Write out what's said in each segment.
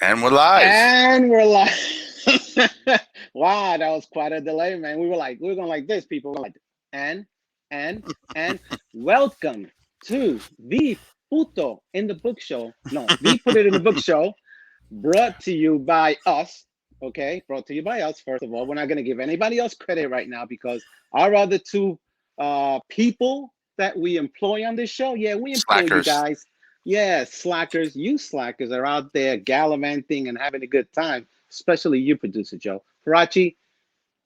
And we're live. And we're like, wow, that was quite a delay, man. We were going like this, people. We're like, and, and, and welcome to the Puto in the Book Show. No, the Put It in the Book Show, brought to you by us. Okay, brought to you by us, first of all. We're not going to give anybody else credit right now because our other two people that we employ on this show, yeah, we employ you Slackers. guys. Yeah, slackers, you slackers are out there gallivanting and having a good time, especially you, producer Joe. Farace,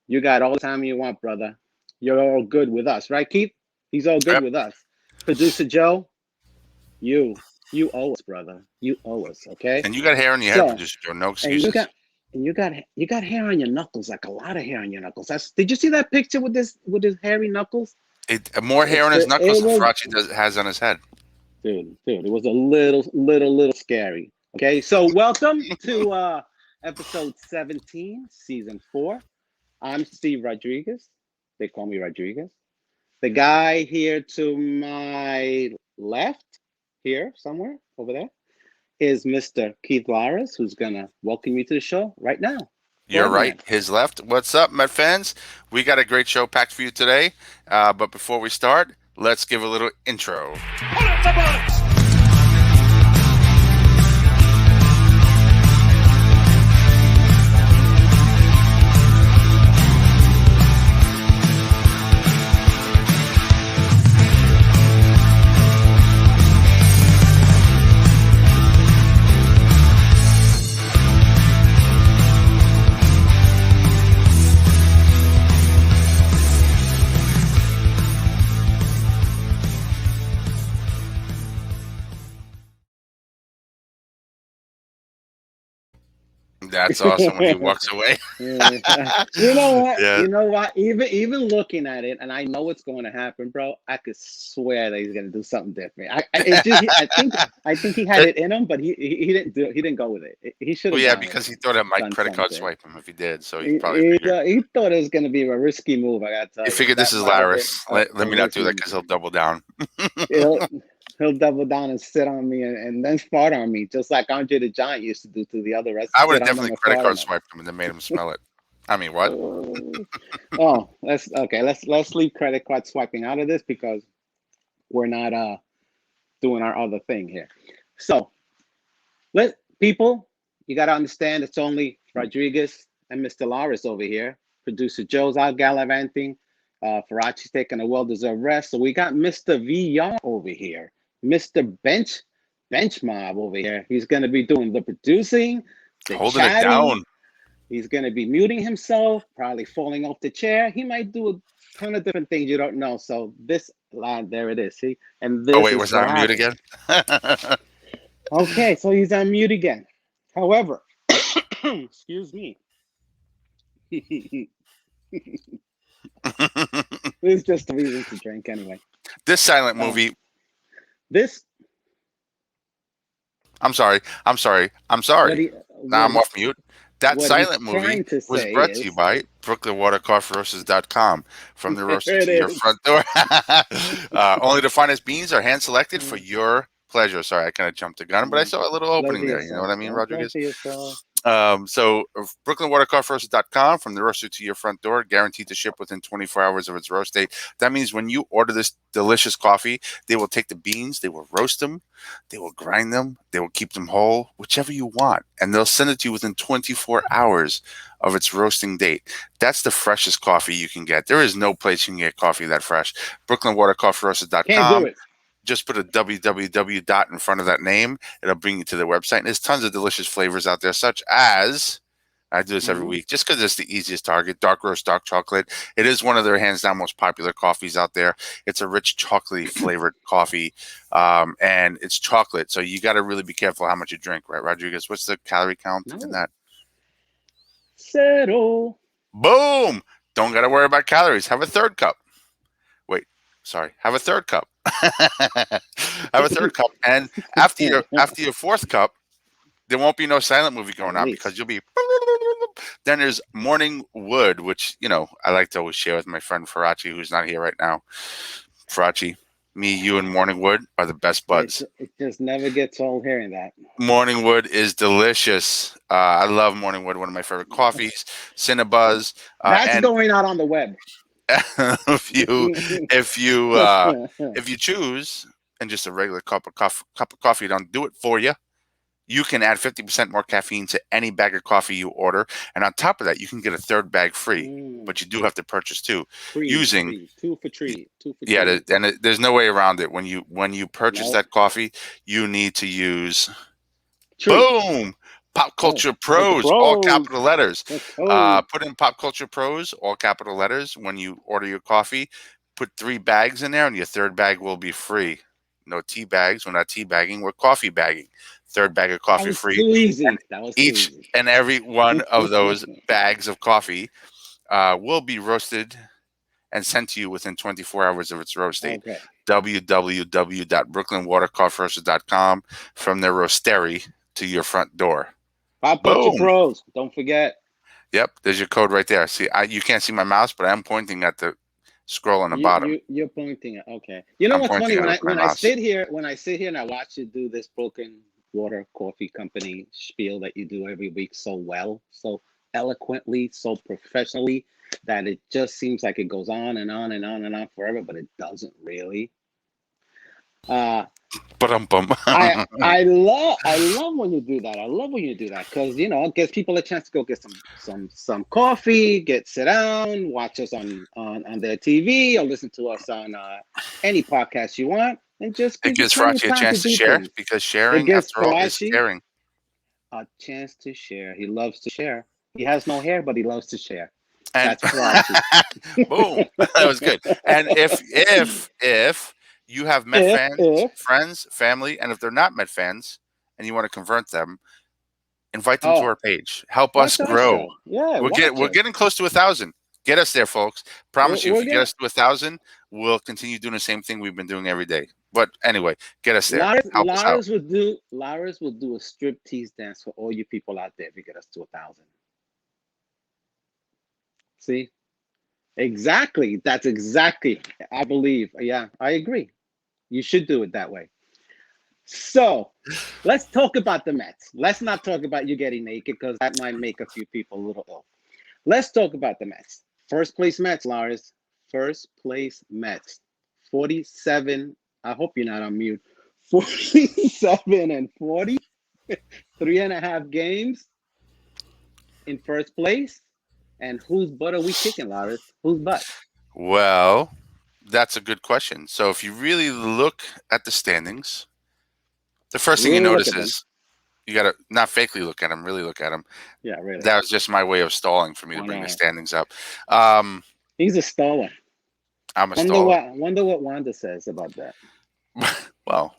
you got all the time you want, brother. You're all good with us, right, Keith? He's all good Yep. with us. Producer Joe, you, you owe us, brother. You owe us, okay? And you got hair on your head, So, producer Joe. No and you excuses. got you got hair on your knuckles, like a lot of hair on your knuckles. Did you see that picture with his hairy knuckles? More hair on his It knuckles than was Has on his head. dude, it was a little scary. Okay, so welcome to episode 17, season 4. I'm Steve Rodriguez. They call me Rodriguez. The guy here to my left, here somewhere over there, is Mr. Keith Laris, who's gonna welcome you to the show right now. Go You're ahead, my right. man. His left. What's up, Met fans? We got a great show packed for you today. But before we start, let's give a little intro. That's awesome when he walks away. Yeah. You know what? Yeah. You know what? Even looking at it, and I know what's going to happen, bro. I could swear that he's gonna do something different. It just, I think he had It- it in him, but he didn't do. He didn't go with it. He should well, have yeah, because he thought I might done credit card something. swipe him if he did. So he He, probably he, figured. he thought it was gonna be a risky move. I gotta He tell you, figured this that is might have been Laris. a, Let a me not do that risky. because he'll double down. He'll he'll double down and sit on me and then fart on me, just like Andre the Giant used to do to the other rest. I would Sit have on them definitely and credit fart on card them. swiped him and then made him smell it. I mean, what? Oh, oh, let's okay. Let's leave credit card swiping out of this because we're not doing our other thing here. So let people, you got to understand it's only Rodriguez and Mr. Laris over here. Producer Joe's out gallivanting. Farachi's taking a well-deserved rest. So we got Mr. VR over here, Mr. Bench Mob over here. He's going to be doing the producing, the Holding it chatting. down. He's going to be muting himself, probably falling off the chair. He might do a ton of different things you don't know. So this line, there it is. See, and Oh this wait, is was I what on mute happens. again? Okay, so he's on mute again. However, excuse me. This is just a reason to drink anyway. This silent Uh, movie. this I'm sorry. I'm sorry. I'm what sorry. he Now what I'm off mute. That what he's silent movie trying to was say brought to you is by BrooklynWaterCoffeeRoasters.com. From the there roaster it to your is. front door. Only the finest beans are hand selected for your pleasure. Sorry, I kind of jumped the gun, but I saw a little opening Pleasure there. You know what yourself, I mean, bro. Rodriguez? Pleasure yourself. So BrooklynWaterCoffeeRoasters.com, from the roaster to your front door, guaranteed to ship within 24 hours of its roast date. That means when you order this delicious coffee, they will take the beans, they will roast them, they will grind them, they will keep them whole, whichever you want, and they'll send it to you within 24 hours of its roasting date. That's the freshest coffee you can get. There is no place you can get coffee that fresh. Can't do BrooklynWaterCoffeeRoasters.com. it. Just put a www dot in front of that name. It'll bring you to the website. And there's tons of delicious flavors out there, such as I do this every Hmm. week just because it's the easiest target. Dark roast dark chocolate. It is one of their hands down most popular coffees out there. It's a rich chocolatey flavored coffee, and it's chocolate. So you got to really be careful how much you drink, right, Rodriguez? What's the calorie count in No. that? Settle. Boom! Don't got to worry about calories. Have a third cup. Wait, sorry. Have a third cup. Have a third cup, and after your fourth cup, there won't be no silent movie At going on because least. you'll be. Then there's Morning Wood, which I like to always share with my friend Farace, who's not here right now. Farace. Me, you, and Morningwood are the best buds. It just never gets old hearing that. Morningwood is delicious. I love Morningwood, one of my favorite coffees. Cinnabuzz, That's and going out on the web. if you if you uh, if you choose, and just a regular cup of coffee don't do it for you, you can add 50% more caffeine to any bag of coffee you order, and on top of that, you can get a third bag free. Mm, But you do have to purchase two free, using. free, two for tree, two for Yeah, tree. there's no way around it. When you purchase No that coffee, you need to use tree. boom Pop Oh, Culture oh, the Pros, all pros, capital letters. the code. Put in Pop Culture Pros, all capital letters. When you order your coffee, put 3 bags in there, and your third bag will be free. No tea bags. We're not tea bagging. We're coffee bagging. Third bag of That coffee was free, too and easy. That was too each easy. and every one of those bags of coffee will be roasted and sent to you within 24 hours of its roast date. Okay. www.brooklynwatercoffeeroasters.com, from their roastery to your front door. Pop Culture Boom. Pros. Don't forget. Yep, there's your code right there. See, you can't see my mouse, but I'm pointing at the scroll on the bottom. You're pointing at, okay. You know I'm what's funny, pointing at when it with my I mouse. sit here and I watch you do this Broken Water Coffee Company spiel that you do every week so well, so eloquently, so professionally, that it just seems like it goes on and on and on and on forever, but it doesn't really. Uh, Ba-dum-bum. I love when you do that. I love when you do that, because it gives people a chance to go get some coffee, sit down, watch us on their TV, or listen to us on any podcast you want, and just It gives you gives plenty of Farace a time to chance to do share, things. because It sharing, gives after all, is Farashi caring. a chance to share. He loves to share. He has no hair, but he loves to share. And That's Farashi. boom, that was good. And if you have Met fans, If friends, family, and if they're not Met fans and you want to convert them, invite them to oh, our page. Help us watch our grow. show. Yeah, We're get watch we're us. getting close to 1,000. Get us there, folks. Promise you, if We're you get gonna us to 1,000, we'll continue doing the same thing we've been doing every day. But anyway, get us there. Lars, Help us out. Lars will do a strip tease dance for all you people out there if you get us to 1,000. See, exactly. That's exactly. I believe. Yeah, I agree. You should do it that way. So, let's talk about the Mets. Let's not talk about you getting naked, because that might make a few people a little ill. Let's talk about the Mets. First place Mets, Lars. First place Mets. 47. I hope you're not on mute. 47 and 40. 3.5 games in first place. And whose butt are we kicking, Lars? Whose butt? Well, that's a good question. So if you really look at the standings, the first thing you Really look notice at them. is you got to not fakely look at them, really look at them. Yeah, really. That was just my way of stalling for me to I bring the know. standings up. Um, He's a stalling. I'm a staller. Wonder what Wanda says about that. Well,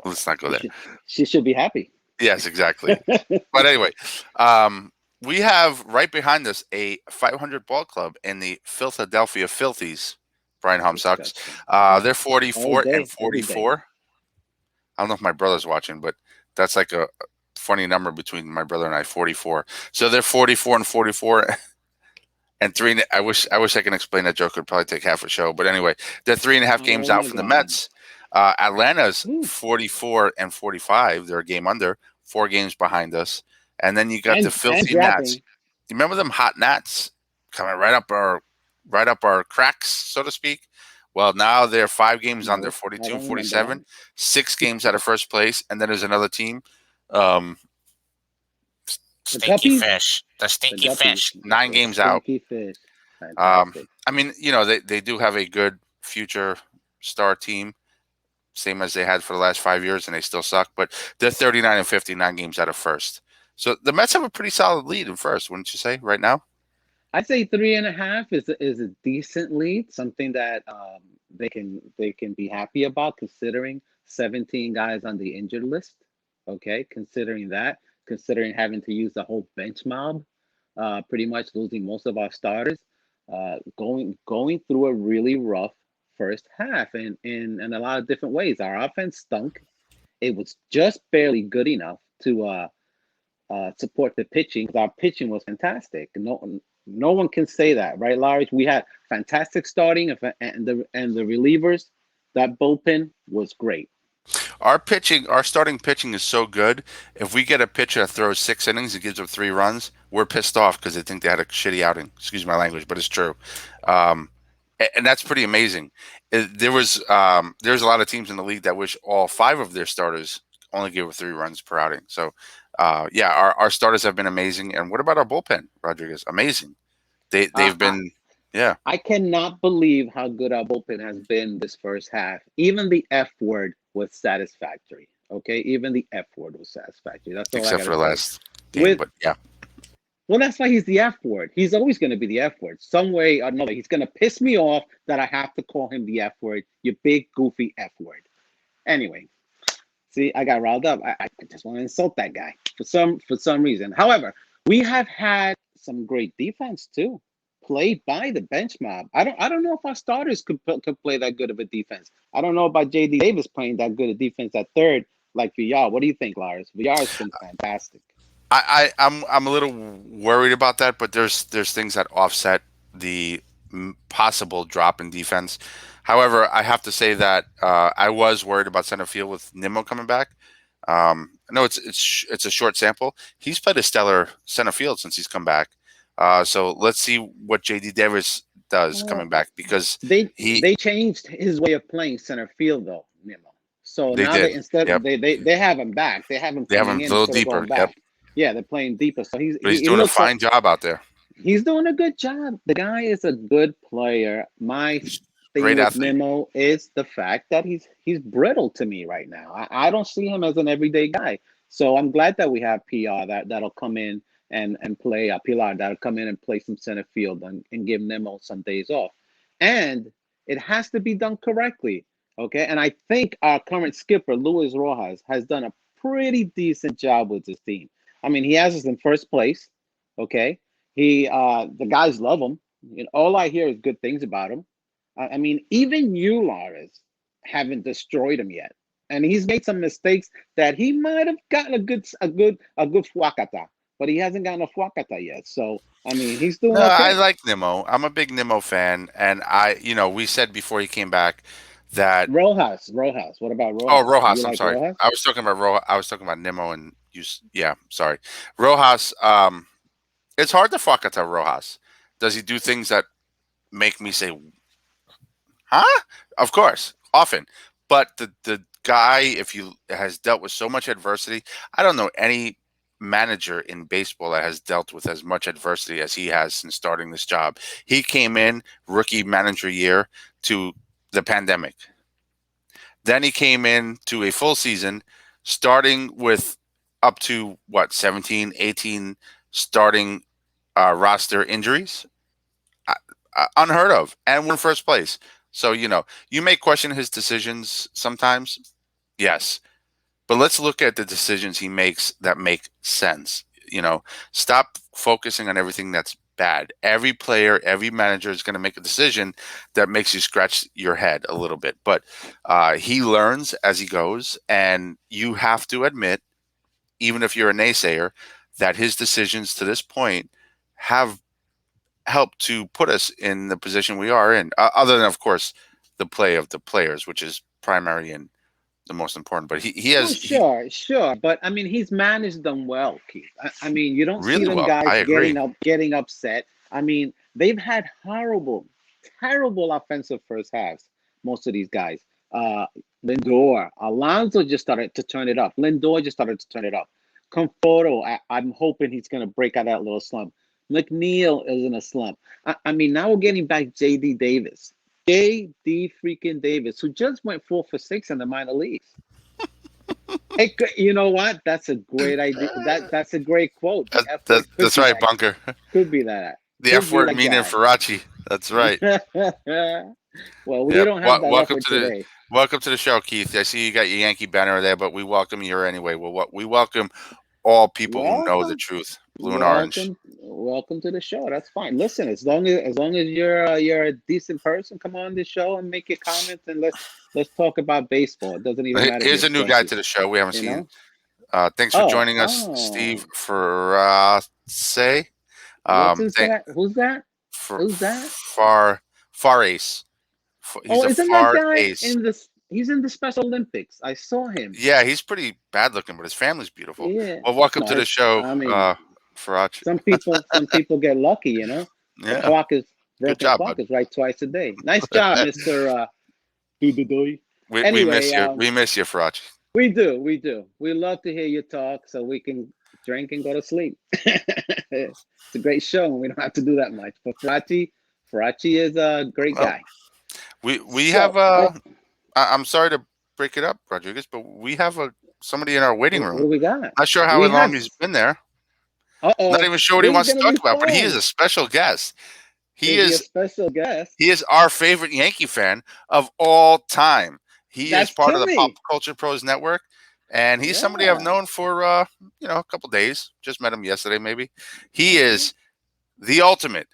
let's not go She there. should, she should be happy. Yes, exactly. But anyway, um, we have right behind us a 500 ball club in the Philadelphia Filthies. Brian Humsucks. Disgusting. They're All 44 and day, every day. 44. I don't know if my brother's watching, but that's like a funny number between my brother and I, 44. So they're 44 and 44. And three. I wish I can explain that joke. It would probably take half a show. But anyway, they're 3.5 games Oh out my from the God. Mets. Atlanta's Ooh. 44 and 45. They're a game under, 4 games behind us. And then you got the And filthy Nats. dropping. You remember them hot Nats coming right up our cracks, so to speak? Well, now they're 5 games under, No, I 42 and don't remember that. 47, 6 games out of first place. And then there's another team, um, The Stinky Guppies? Fish. The The Stinky Guppies. Fish. 9 games out. Stinky fish. Um, Fantastic. I mean, they do have a good future star team, same as they had for the last 5 years, and they still suck. But they're 39 and 59 games out of first. So the Mets have a pretty solid lead in first, wouldn't you say, right now? I'd say 3.5 is a decent lead, something that they can be happy about, considering 17 guys on the injured list. Okay, considering that, considering having to use the whole bench mob, pretty much losing most of our starters, going through a really rough first half in a lot of different ways. Our offense stunk. It was just barely good enough to support the pitching, because our pitching was fantastic. No one can say that, right, Larry? We had fantastic starting, and the relievers That bullpen was great. Our starting pitching is so good. If we get a pitcher that throws 6 innings and gives up 3 runs, we're pissed off because they think they had a shitty outing. Excuse my language, but it's true. Um, and that's pretty amazing. There's a lot of teams in the league that wish all 5 of their starters only gave up 3 runs per outing. So, yeah, our starters have been amazing. And what about our bullpen, Rodriguez? Amazing. I, They've I been, yeah, I cannot believe how good our bullpen has been this first half. Even the F word was satisfactory. Okay, even the F word was satisfactory. That's all I except gotta for the say. last game. With But yeah, Well, that's why he's the F word. He's always going to be the F word. Some way or another, he's going to piss me off that I have to call him the F word. You big goofy F word. Anyway, see, I got riled up. I just want to insult that guy for some reason. However, we have had some great defense too, played by the bench mob. I don't know if our starters could play that good of a defense. I don't know about JD Davis playing that good a defense at third like VR. What do you think, Lars? VR has been fantastic. I'm a little worried about that, but there's things that offset the possible drop in defense. However, I have to say that I was worried about center field with Nimmo coming back. I know it's a short sample. He's played a stellar center field since he's come back. So let's see what JD Davis does coming Well, back because they he they changed his way of playing center field though, Nemo. So they now did. they instead Yep, they have him back. They have him they have coming him a in little instead of deeper. going Yep, back. Yeah, they're playing deeper. So but he's he doing a looks like fine job out there. he's doing a good job. The guy is a good player. My He's a thing great with athlete. Nemo is the fact that he's brittle to me right now. I don't see him as an everyday guy. So I'm glad that we have PR that'll come in and play Pilar that'll come in and play some center field and give Nemo some days off. And it has to be done correctly. Okay. And I think our current skipper, Luis Rojas, has done a pretty decent job with this team. I mean, he has us in first place. Okay. The guys love him. You know, all I hear is good things about him. I mean, even you, Lars, haven't destroyed him yet, and he's made some mistakes that he might have gotten a good fuacata, but he hasn't gotten a fuacata yet. So I mean, he's No, doing I okay. like Nimmo. I'm a big Nimmo fan, and we said before he came back that Rojas. What about oh, Rojas? Do you Rojas. I'm like sorry. Rojas? I was talking about Rojas. I was talking about Nimmo and yeah, sorry, Rojas. It's hard to fuck at Rojas. Does he do things that make me say, "Huh?" Of course, often. But the guy, if you has dealt with so much adversity, I don't know any manager in baseball that has dealt with as much adversity as he has since starting this job. He came in rookie manager year to the pandemic. Then he came in to a full season, starting with up to what 17, 18 starting roster injuries, unheard of, and we're in first place. So you may question his decisions sometimes, yes, but let's look at the decisions he makes that make sense. Stop focusing on everything that's bad. Every player, every manager is going to make a decision that makes you scratch your head a little bit. But he learns as he goes, and you have to admit, even if you're a naysayer, that his decisions to this point have helped to put us in the position we are in. Other than, of course, the play of the players, which is primary and the most important. But he Oh, has he sure, but I mean, he's managed them well, Keith. I mean, you don't see really them well. guys I agree. getting upset. I mean, they've had horrible, terrible offensive first halves. Most of these guys, uh, Lindor, Alonso just started to turn it up. Lindor just started to turn it up. Conforto, I'm hoping he's going to break out that little slump. McNeil is in a slump. I mean, now we're getting back JD Davis. JD freaking Davis, who just went 4 for 6 in the minor leagues. You know what? That's a great idea. That's a great quote. The F word could That's be right, that. Bunker. Could be that. The Could F be word that meaning guy. Farace. That's right. Well, we Yep. don't have that F Welcome word to the today. show, Keith. I see you got your Yankee banner there, but we welcome you here anyway. We welcome all people who know the Welcome, truth. Blue and orange. welcome to the show. That's fine. Listen, as long as you're a decent person, come on this show and make your comments and let's talk about baseball. It doesn't even matter if Here's you're a new guy grumpy. to the show. We haven't You seen. know. Thanks for Oh, joining us, Steve oh. Farace. What's his Thank that? Who's that? for Who's that? Far Farace. He's a isn't that Farace guy ace. in this? He's in the Special Olympics. I saw him. Yeah, he's pretty bad looking, but his family's beautiful. Yeah. Well, welcome to the Smart. show, I mean, Farace. some people get lucky, you know. The Yeah, clock is good broken job, clock bud. is right twice a day. Nice job, Mister Doodoodoy. We miss Anyway, you. We miss you, Farace. we do, we do. We love to hear you talk, so we can drink and go to sleep. It's a great show, and we don't have to do that much. But Farachi is a great Well, guy. we have So, I'm sorry to break it up, Rodriguez, but we have somebody in our waiting what room. do we got? Not sure how We long have. he's been there. Not Uh-oh, even sure what he this is wants to gonna talk be about, but he is fun. a special guest. He Is he a is special guest? he is our favorite Yankee fan of all time. He is That's part of the Pop Timmy. Culture Pros network, and he's somebody I've Yeah. known for a couple days. Just met him yesterday, maybe. He is the ultimate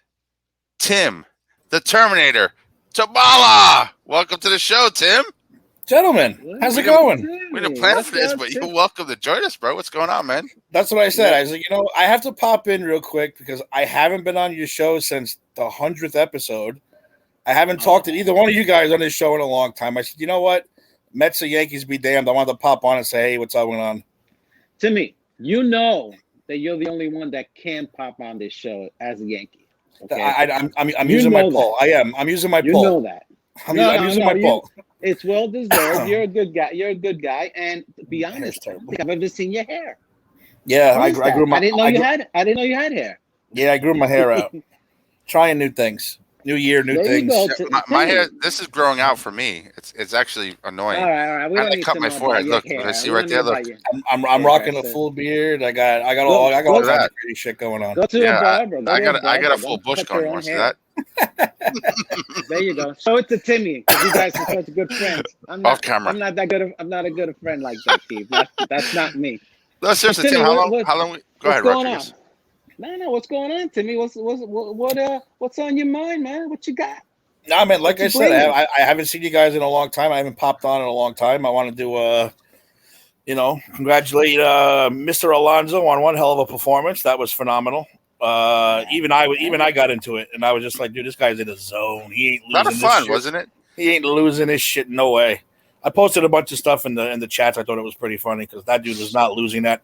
Tim, the Terminator, Tabala. Welcome to the show, Tim. Gentlemen, how's it going? We didn't plan for this, but you're welcome to join us, bro. What's going on, man? That's what I said. I was like, I have to pop in real quick because I haven't been on your show since the 100th episode. I haven't talked to either one of you guys on this show in a long time. I said, you know what? Mets or Yankees be damned. I wanted to pop on and say, hey, what's going on? Timmy, you know that you're the only one that can pop on this show as a Yankee. Okay? I'm using my poll. I am. I'm using my you poll. You know that. I'm using my poll. It's well deserved. You're a good guy. You're a good guy. And to be honest, I don't think I've ever seen your hair. Yeah, I grew my. I didn't know you had hair. Yeah, I grew my hair out. Trying new things. New year, new things. My hair. This is growing out for me. It's actually annoying. All right. We don't need cut to my know forehead. about Look, your hair. I see right there. Look, I'm rocking a full beard. I got all kinds of crazy shit going on. Go to a barber. I got a full bush going. You want to see that? There you go. Show it to Timmy because you guys are such good friends. Off camera. I'm not a good friend like that, Steve. That's not me. No, seriously, Tim. How long? Go ahead, Rodriguez. No. What's going on, Timmy? What's on your mind, man? What you got? No, man. Like I said, I haven't seen you guys in a long time. I haven't popped on in a long time. I want to do congratulate Mr. Alonso on one hell of a performance. That was phenomenal. Even I got into it, and I was just like, dude, this guy's in a zone. He ain't losing. A lot of fun, wasn't it? He ain't losing his shit. No way. I posted a bunch of stuff in the chats. I thought it was pretty funny because that dude was not losing that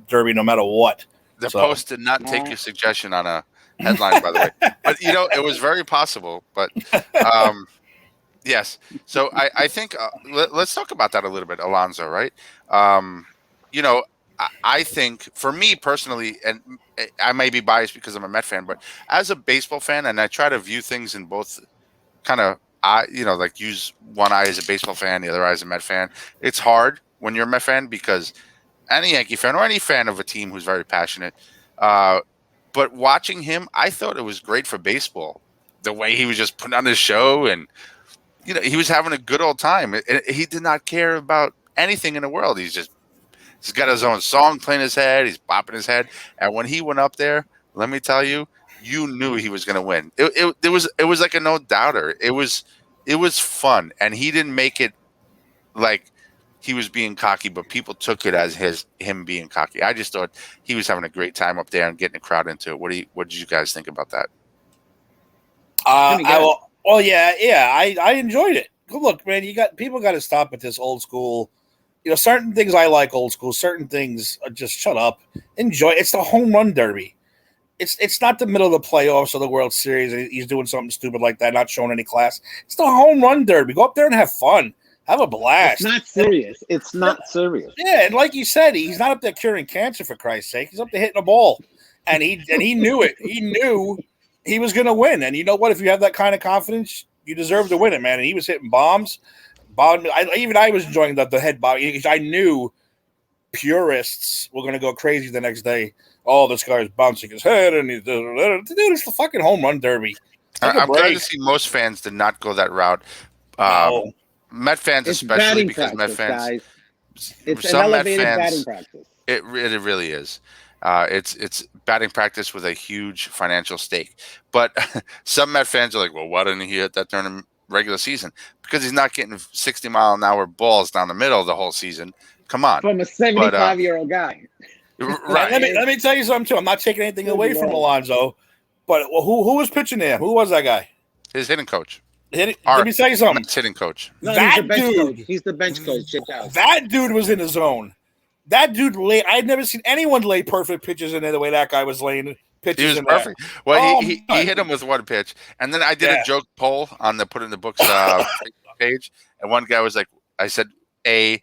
derby no matter what. The post did not take your suggestion on a headline, by the way, but it was very possible. But yes. So I think let's talk about that a little bit, Alonso. Right? I think for me personally, and I may be biased because I'm a Met fan, but as a baseball fan, and I try to view things in both kind of like use one eye as a baseball fan, the other eye as a Met fan. It's hard when you're a Met fan because any Yankee fan or any fan of a team who's very passionate. But watching him, I thought it was great for baseball. The way he was just putting on his show and, he was having a good old time. He did not care about anything in the world. He's got his own song playing his head. He's bopping his head. And when he went up there, let me tell you, you knew he was going to win. It was like a no doubter. It was fun. And he didn't make it like he was being cocky, but people took it as him being cocky. I just thought he was having a great time up there and getting the crowd into it. What did you guys think about that? I enjoyed it. Look, man, people got to stop at this old school. Certain things I like old school. Certain things are just shut up. Enjoy. It's the home run derby. It's not the middle of the playoffs or the World Series. And he's doing something stupid like that, not showing any class. It's the home run derby. Go up there and have fun. Have a blast. It's not serious. It's not serious. Yeah, and like you said, he's not up there curing cancer for Christ's sake. He's up there hitting a ball, and he knew it. He knew he was going to win. And you know what? If you have that kind of confidence, you deserve to win it, man. And he was hitting bombs. I was enjoying the head bomb. I knew purists were going to go crazy the next day. Oh, this guy's bouncing his head, and dude, it's the fucking home run derby. I'm glad to see most fans did not go that route. No. Met fans, especially because Met fans, guys. It's some an Met elevated fans, batting practice. It really is. It's batting practice with a huge financial stake. But some Met fans are like, well, why didn't he hit that during the regular season? Because he's not getting 60-mile-an-hour balls down the middle of the whole season. Come on. From a 75-year-old guy. Right. Let me tell you something, too. I'm not taking anything away from Alonso, but who was pitching there? Who was that guy? His hitting coach. Let me tell you something. Mets hitting coach. No, That he's the bench dude- coach. He's the bench coach. Check out. That dude was in his zone. That dude laid. I'd never seen anyone lay perfect pitches in there the way that guy was laying pitches. He was in there. perfect. Well, Oh, he my. hit him with one pitch, and then I did Yeah. a joke poll on the Put in the Books page, and one guy was like, I said, A,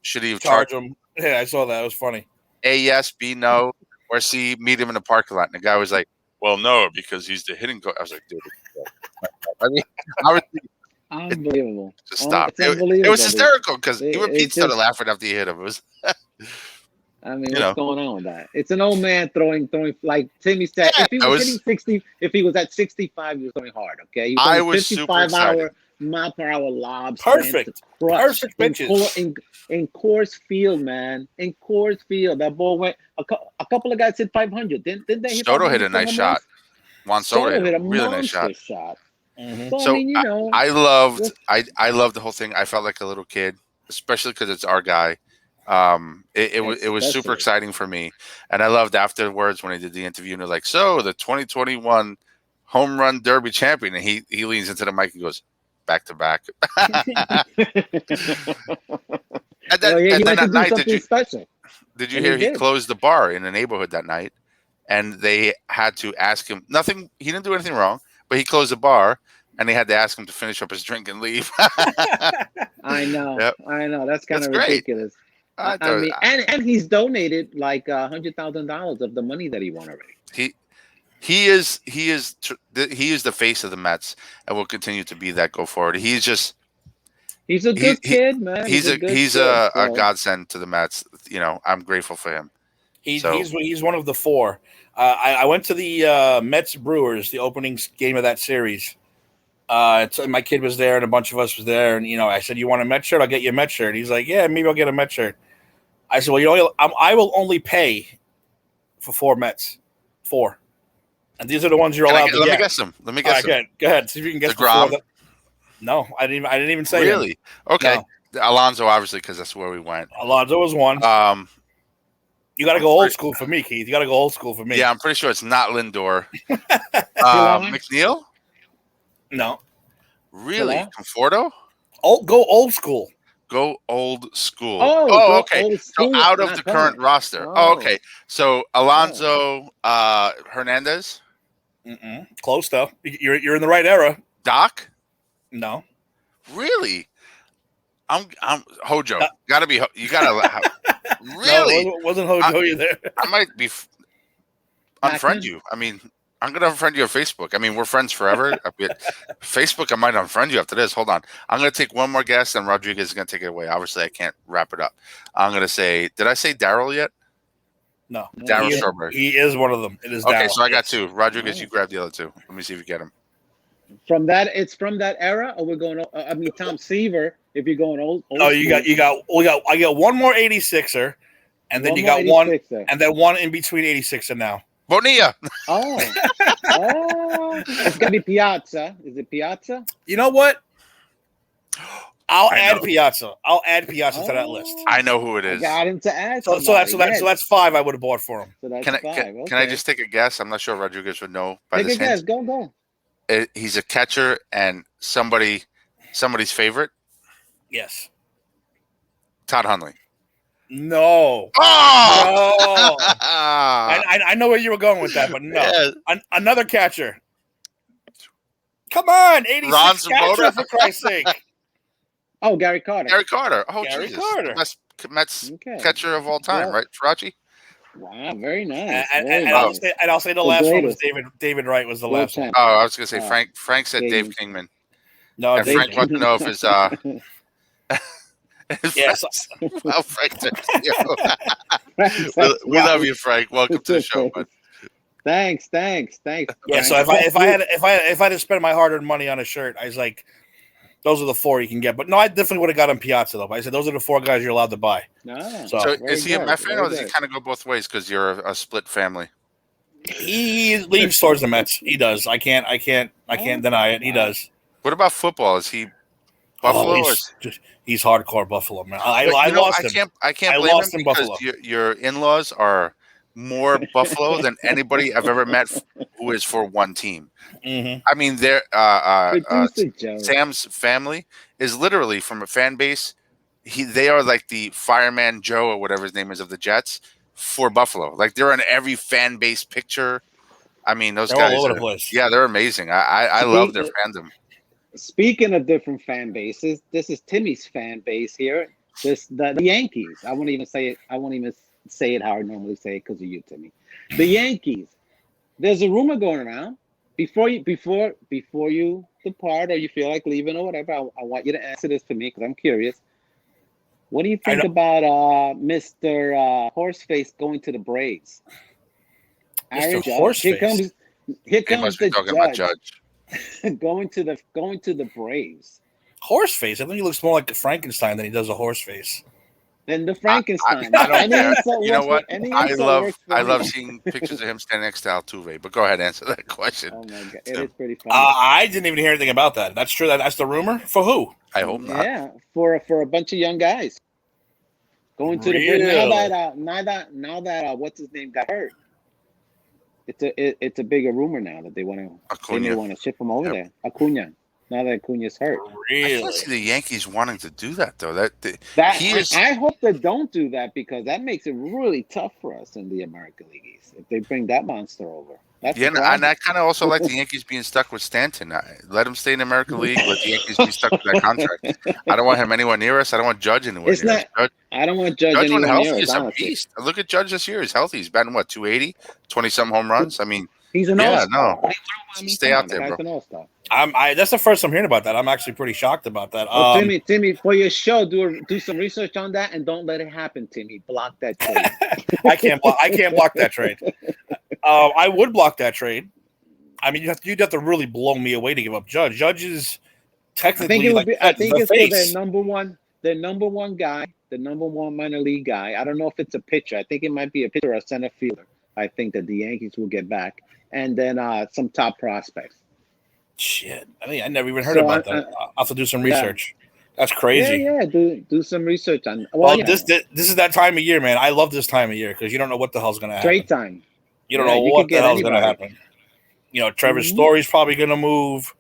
should he have Charge charged him. Yeah, I saw that. It was funny. A, yes, B, no, or C, meet him in the parking lot? And the guy was like, well, no, because he's the hitting coach. I was like, dude. I mean, Unbelievable. just stop. It's unbelievable. It was hysterical because even Pete it's started just- laughing after he hit him. It was, I mean, you what's know. going on with that? It's an old man throwing like Timmy said. Yeah, if he was hitting 60, if he was at 65, he was throwing hard. Okay, he was I throwing was super excited. mile per hour lobs. Perfect. Man, Perfect pitches. In Coors Field, man. In Coors Field, that ball went. A couple of guys hit 500. Didn't they? Hit Soto hit a 500 nice home shot. runs? Juan Soto hit a really nice monster shot. Mhm. So, So I mean, you know, I loved the whole thing. I felt like a little kid, especially because it's our guy. It was super Especially. exciting for me, and I loved afterwards when I did the interview and they're like, "So the 2021 home run derby champion," and he leans into the mic and goes, "Back to back." And then, well, yeah, and he then went to that do night, something special. did you And hear he he did. closed the bar in the neighborhood that night, and they had to ask him nothing. He didn't do anything wrong, but he closed the bar, and they had to ask him to finish up his drink and leave. I know. Yep. I know. That's kind That's of great. ridiculous. I I thought- mean, and he's donated like $100,000 of the money that he won already. he is the face of the Mets, and will continue to be that go forward. He's just He's a good kid, man. he's a good kid, so- godsend to the Mets. You know, I'm grateful for him. He's So- he's one of the four. I went to the Mets Brewers, the opening game of that series. So my kid was there, and a bunch of us was there, and I said, "You want a Mets shirt? I'll get you a Mets shirt." He's like, "Yeah, maybe I'll get a Mets shirt." I said, "Well, I will only pay for 4 Mets, 4, and these are the ones you're allowed to Let get." me guess them. Let me All guess right, them. go ahead. See if you can guess the 4 DeGrom? that. No, I didn't even say him. Really? Okay. Alonso, obviously, because that's where we went. Alonso was one. You got to go old school for me, Keith. You got to go old school for me. Yeah, I'm pretty sure it's not Lindor. July? McNeil? No. Really? July? Conforto? Go old school. Go old school. go Okay. old So school, out of not the current. current roster. Oh. Okay. So Alonso, Hernandez, Mm-mm. Close though. You're in the right era. Doc. No. Really? I'm Hojo. Gotta be. You gotta. Really? No, it wasn't Hojo either. I might be unfriend you. I mean, I'm gonna unfriend you on Facebook. I mean, we're friends forever. Facebook, I might unfriend you after this. Hold on. I'm gonna take one more guess, and Rodriguez is gonna take it away. Obviously, I can't wrap it up. I'm gonna say, did I say Daryl yet? No. Darryl He is- Strawberry. He is one of them. It is Okay, Darryl. so I got 2. Rodriguez, you grab the other 2. Let me see if you get him. It's from that era, or we're going. I mean, Tom Seaver. If you're going old. No, I got one more 86er, and then you got one, and then one in between 86 and now. Bonilla. Oh, it's gonna be Piazza. Is it Piazza? You know what? I'll I add know. Piazza. I'll add Piazza to that list. I know who it I is. got him to add. So that's 5 I would have bought for him. So that's Can I 5. can I just take a guess? I'm not sure Rodriguez would know by take this a guess? hint. Go. He's a catcher and somebody's favorite. Yes. Todd Hundley. No. Oh! No. I know where you were going with that, but no. Yeah. Another catcher. Come on, 86 Ron catcher, Zamora? for Christ's sake. Oh, Gary Carter. Gary Carter. Oh, Gary Jesus. Carter. The best Mets Okay. catcher of all time, Yeah. right, Farace? Wow, very nice. And very I'll nice. say the The last one was greatest. David Wright was the World last one. champ. Oh, I was going to say Oh. Frank said Dave. Dave Kingman. No, And Dave Frank wants to know if his Yes. well, Frank said, we love you, Frank. Welcome to the show, bud. Thanks. Yeah, so if I had to spend my hard-earned money on a shirt, I was like, those are the 4 you can get. But no, I definitely would have got him Piazza though. But I said those are the 4 guys you're allowed to buy. So is he a Met fan, or does he kind of go both ways because you're a split family? He leans towards the Mets. He does. I can't deny it. He does. What about football? Is he Buffalo? He's hardcore Buffalo, man. I But, lost him. I can't I blame lost him in because Buffalo. your in-laws are more Buffalo than anybody I've ever met who is for one team. Mm-hmm. I mean, Producer Joe. Sam's family is literally from a fan base. They are like the Fireman Joe or whatever his name is of the Jets for Buffalo. Like they're in every fan base picture. I mean, those They're all guys over are, the place. yeah, they're amazing. I love their fandom. Speaking of different fan bases, this is Timmy's fan base here. The Yankees. I won't even say it. I won't even say it how I normally say it because of you, Timmy. The Yankees. There's a rumor going around. Before you depart or you feel like leaving or whatever, I want you to answer this for me because I'm curious. What do you think about Mr. Horseface going to the Braves? Mr. Horseface. Here comes the talking about Judge. going to the Braves. Horseface. I think he looks more like the Frankenstein than he does a horse face. Then the Frankenstein. I don't care. You know what? I love seeing pictures of him standing next to Altuve. But go ahead, answer that question. Oh my god, it is pretty funny. I didn't even hear anything about that. That's true. That's the rumor. For who? I hope not. Yeah, for a bunch of young guys going to the Braves. Now that what's his name got hurt. It's a bigger rumor now that they may want to ship him over there. Acuna. Now that Acuna's hurt. Really? I can see the Yankees wanting to do that though. I hope they don't do that because that makes it really tough for us in the American League East if they bring that monster over. And I kind of also like the Yankees being stuck with Stanton. Let him stay in the American League. Let the Yankees be stuck with that contract. I don't want him anywhere near us. I don't want Judge anywhere near us. Judge, I don't want Judge anywhere when healthy near is us, a honestly. beast. Look at Judge this year. He's healthy. He's batting, 280, 20-some home runs. I mean, he's an all-star. No. Stay out there, bro. An all-star. That's the first I'm hearing about that. I'm actually pretty shocked about that. Well, Timmy, for your show, do some research on that and don't let it happen, Timmy. Block that trade. I can't block that trade. I would block that trade. I mean, you'd have to really blow me away to give up Judge. Judge is technically I think it's for their number one guy, the number one minor league guy. I don't know if it's a pitcher. I think it might be a pitcher or a center fielder. I think that the Yankees will get back, and then some top prospects. Shit, I mean, I never even heard about that. I'll have to do some research. That's crazy. Yeah. Do some research on. This is that time of year, man. I love this time of year because you don't know what the hell's going to happen. Trade time. You don't know what the hell's going to happen. Trevor Story's probably going to move.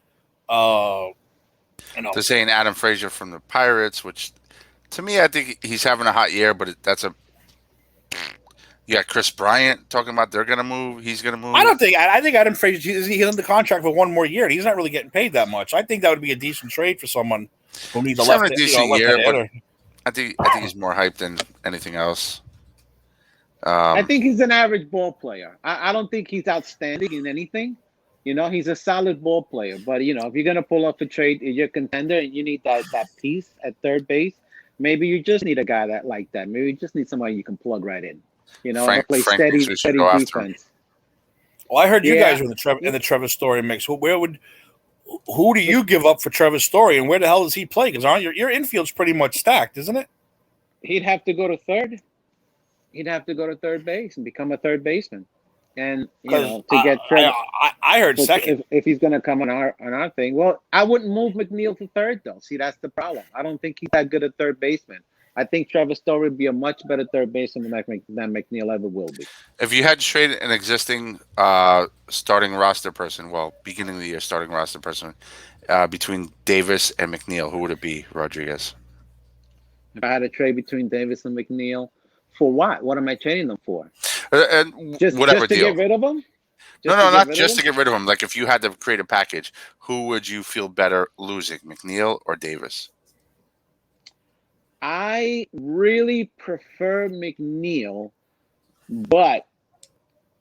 They're saying Adam Frazier from the Pirates, which to me, I think he's having a hot year, but you got Chris Bryant talking about they're going to move. He's going to move. I think Adam Frazier, he's on the contract for one more year. And he's not really getting paid that much. I think that would be a decent trade for someone who needs a decent year, but I think he's more hyped than anything else. I think he's an average ball player. I don't think he's outstanding in anything. He's a solid ball player. But, if you're going to pull off a trade, you're a contender and you need that piece at third base, maybe you just need a guy like that. Maybe you just need somebody you can plug right in. Play steady defense. Well, I heard you guys were in the Trevor Story mix. Who do you give up for Trevor Story, and where the hell does he play? Because your infield's pretty much stacked, isn't it? He'd have to go to third. He'd have to go to third base and become a third baseman. And to get Trevor, I heard second. If he's going to come on our thing, well, I wouldn't move McNeil to third though. See, that's the problem. I don't think he's that good at third baseman. I think Trevor Story would be a much better third baseman than McNeil ever will be. If you had to trade an existing starting roster person, beginning of the year starting roster person, between Davis and McNeil, who would it be, Rodriguez? If I had a trade between Davis and McNeil, for what? What am I trading them for? Just to get rid of them? Not just to get rid of them. Like if you had to create a package, who would you feel better losing, McNeil or Davis? I really prefer McNeil, but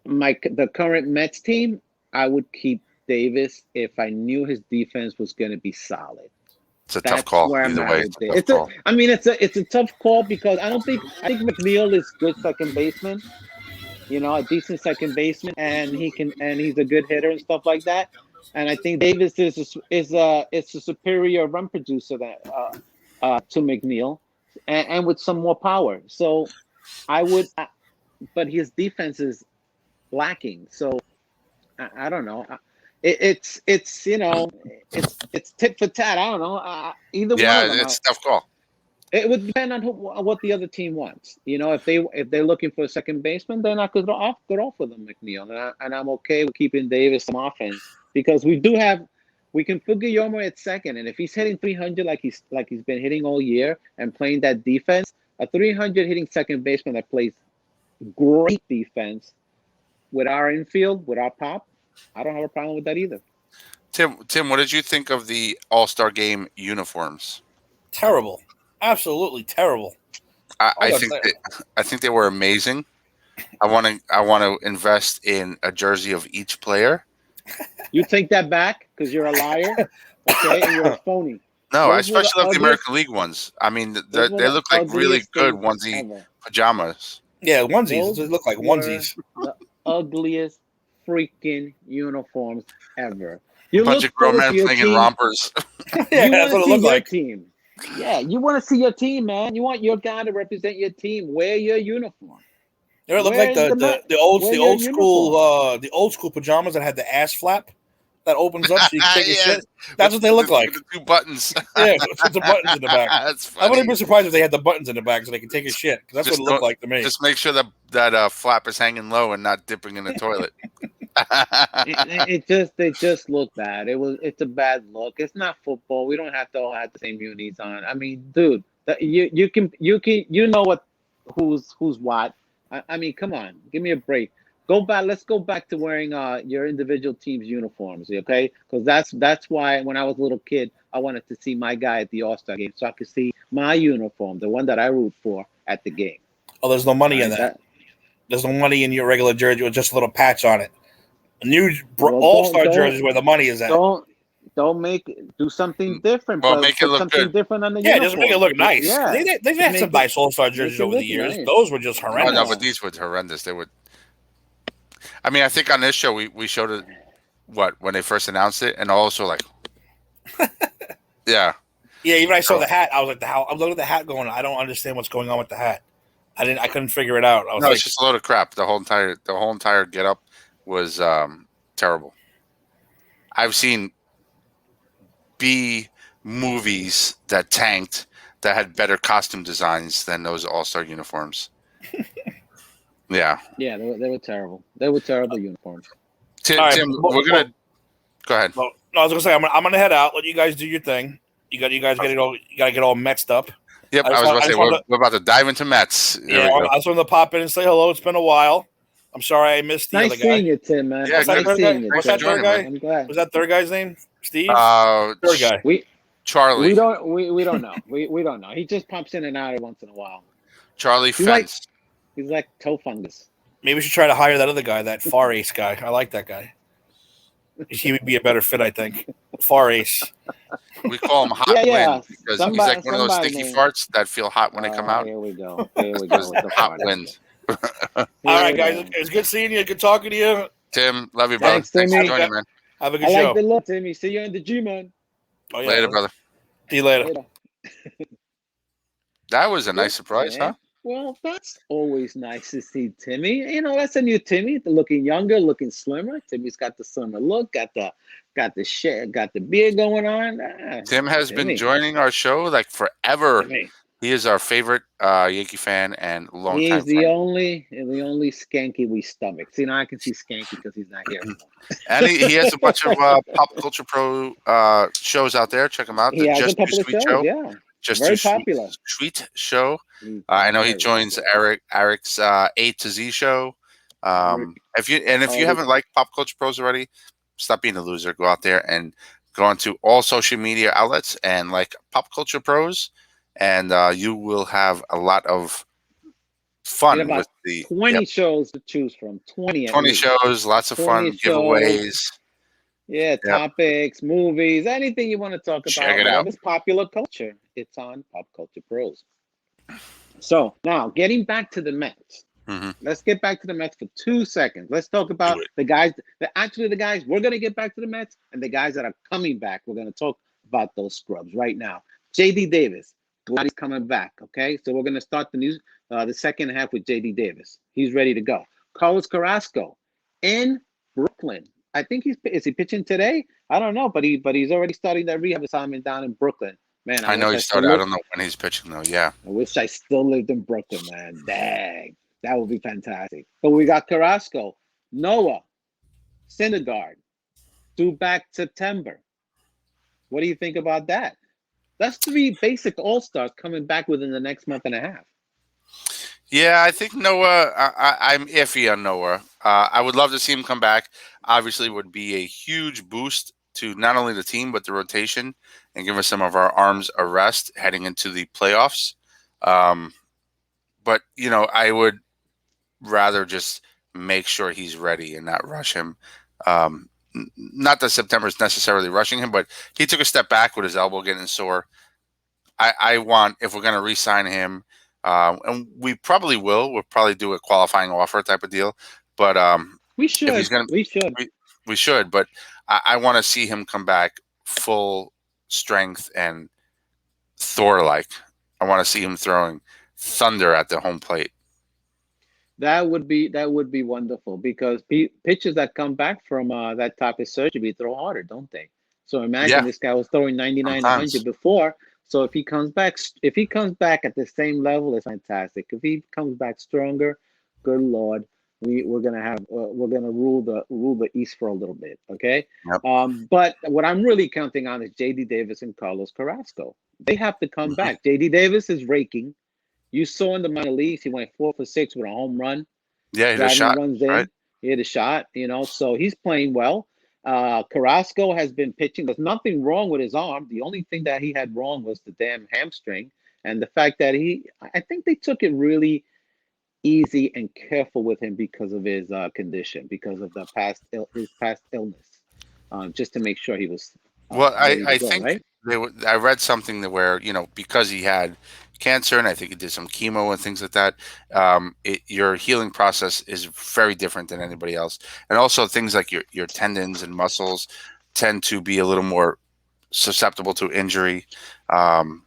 the current Mets team, I would keep Davis if I knew his defense was going to be solid. It's a tough call. Either way, it's a tough call because I think McNeil is good second baseman, a decent second baseman, and he's a good hitter and stuff like that. And I think Davis is a superior run producer to McNeil. And with some more power. So but his defense is lacking. So I don't know. It's tit for tat. I don't know. Either one. Yeah, it's a tough call. It would depend on what the other team wants. You know, if they're looking for a second baseman, then I could offer them McNeil, and I'm okay with keeping Davis some offense because we can put Guillermo at second, and if he's hitting 300 like he's been hitting all year and playing that defense, a 300 hitting second baseman that plays great defense with our infield, with our pop, I don't have a problem with that either. Tim, what did you think of the All-Star Game uniforms? Terrible, absolutely terrible. I think they were amazing. I want to invest in a jersey of each player. You take that back because you're a liar, okay, and you're a phony. No, I Those were the especially love the ugliest- American League ones. I mean, those were they the look like really ugliest good things onesie ever. pajamas. Yeah, onesies. Those They look like were onesies. The ugliest freaking uniforms ever. A You bunch look of grown forward men to your playing in team. rompers. Yeah, You that's want to what it see looked your like. team. Yeah, you want to see your team, man. You want your guy to represent your team. Wear your uniform. You know, it looked like Wear the your old school pajamas that had the ass flap that opens up so you can take a Yes, shit. That's what they look like. With the two buttons. Yeah, with the buttons in the back. That's I funny. wouldn't be surprised if they had the buttons in the back so they can take a shit. Because that's Just what it looked don't- like to me. Just make sure that flap is hanging low and not dipping in the toilet. They just look bad. It's a bad look. It's not football. We don't have to all have the same unis on. I mean, dude, you know who's what. I mean, come on, give me a break. Let's go back to wearing your individual team's uniforms, okay? Because that's why when I was a little kid, I wanted to see my guy at the All-Star game so I could see my uniform, the one that I root for at the game. Oh, there's no money in Right, that. There's no money in your regular jersey with just a little patch on it. New Well, All-Star don't- jerseys where the money is at. Don't do something different. Well, but make it put look something good. different on the Yeah, uniform. just make it look nice. Yeah, They've had make some it- nice All-Star jerseys it over the look years. nice. Those were just Oh, horrendous. no, but these were horrendous. They would. I mean, I think on this show we showed it. When they first announced it, and also like, yeah, Yeah, even I saw the hat. I was like, I'm looking at the hat going, I don't understand what's going on with the hat. I couldn't figure it out. I was no, like, it's just a load of crap. The whole entire get up was terrible. I've seen B movies that tanked that had better costume designs than those All-Star uniforms. Yeah, Yeah, they were terrible. They were terrible uniforms. Tim, All right, we're gonna go ahead. no, I was gonna say I'm gonna head out. Let you guys do your thing. You gotta get all messed up. Yep, I was about to say we're about to dive into Mets. There Yeah, we go. I just wanted to pop in and say hello. It's been a while. I'm sorry I missed the Nice other seeing guy. you, Tim, man. Yeah, What's that nice third seeing guy? you. What's Tim. that third guy? I'm glad. Was that third guy's name? Steve? Third guy. We Charlie. we don't know. We don't know. He just pops in and out every once in a while. Charlie Fence. He's like toe fungus. Maybe we should try to hire that other guy, that Farace guy. I like that guy. He would be a better fit, I think. Farace. We call him Hot Yeah, Wind because he's like one of those sticky farts that feel hot when they come out. Here we go. Here we go. With the Hot farts. wind. All right, guys. It was good seeing you. Good talking to you. Tim, love you, brother. Thanks, Thanks for Timmy. joining, man. Have a good I show. like the look, Timmy. See you in the G, man. Oh, yeah. Later, brother. See you later. Later. That was a nice surprise, huh? Well, that's always nice to see Timmy. You know, that's a new Timmy, looking younger, looking slimmer. Timmy's got the slimmer look, got the beard going on. Tim has been Timmy. joining our show like forever. Timmy. He is our favorite Yankee fan and longtime He's the friend. only skanky we stomach. See, now I can see Skanky because he's not here anymore. And he has a bunch of Pop Culture Pro shows out there. Check him out. He has a couple of shows, yeah. Just Very Too popular. Sweet show. He's I know he very joins popular. Eric's A to Z show. If you haven't liked Pop Culture Pros already, stop being a loser. Go out there and go onto all social media outlets and like Pop Culture Pros, and you will have a lot of fun We have with the 20 shows to choose from. 20 at 20 least. shows, lots of fun 20 shows. giveaways. Yeah, topics, movies, anything you want to talk about. Check it out. It's popular culture. It's on Pop Culture Pros. So now, getting back to the Mets. Mhm. Let's get back to the Mets for 2 seconds. Let's talk about Do it. the guys. The guys we're going to get back to the Mets, and the guys that are coming back. We're going to talk about those scrubs right now. J.D. Davis, glad he's coming back. Okay, so we're going to start the second half with J.D. Davis. He's ready to go. Carlos Carrasco in Brooklyn. I think is he pitching today? I don't know, but he's already starting that rehab assignment down in Brooklyn. Man, I I know wish he I still started. I lived. don't know when he's pitching though. Yeah. I wish I still lived in Brooklyn, man. Dang, that would be fantastic. But we got Carrasco, Noah, Syndergaard, due back September. What do you think about that? That's three basic all stars coming back within the next month and a half. Yeah, I think Noah. I'm iffy on Noah. I would love to see him come back. Obviously, it would be a huge boost to not only the team but the rotation, and give us some of our arms a rest heading into the playoffs. Um, but I would rather just make sure he's ready and not rush him. Not that September is necessarily rushing him, but he took a step back with his elbow getting sore. I want, if we're going to re-sign him, and we probably will. We'll probably do a qualifying offer type of deal. But We if he's should. going to, We should. we should. But I want to see him come back full strength and Thor-like. I want to see him throwing thunder at the home plate. That would be wonderful because pitchers that come back from that type of surgery throw harder, don't they? So imagine Yeah, this guy was throwing 99, 100 sometimes. before. So if he comes back at the same level, it's fantastic. If he comes back stronger, good lord, we're gonna rule the East for a little bit. Okay. Yep. But what I'm really counting on is J.D. Davis and Carlos Carrasco. They have to come Mhm. back. J.D. Davis is raking. You saw in the minor leagues, he went 4 for 6 with a home run, Yeah, hit a driving shot, runs right? in. He hit a shot. So he's playing well. Carrasco has been pitching. There's nothing wrong with his arm. The only thing that he had wrong was the damn hamstring and the fact that I think they took it really easy and careful with him because of his condition, because of his past illness, just to make sure he was Well, ready to I go, think right? I read something that where because he had cancer and I think he did some chemo and things like that. Your healing process is very different than anybody else, and also things like your tendons and muscles tend to be a little more susceptible to injury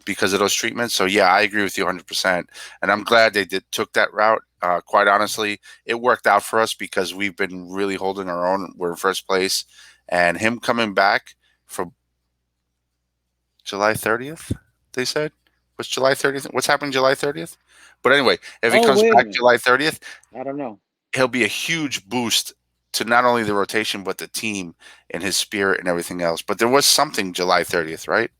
because of those treatments. So yeah, I agree with you 100%, and I'm glad they took that route. Quite honestly, it worked out for us because we've been really holding our own. We're in first place, and him coming back for July 30th, they said. What's July 30th? What's happening July 30th? But anyway, if he Oh, comes wait a back minute. July 30th, I don't know. he'll be a huge boost to not only the rotation but the team and his spirit and everything else. But there was something July 30th, right?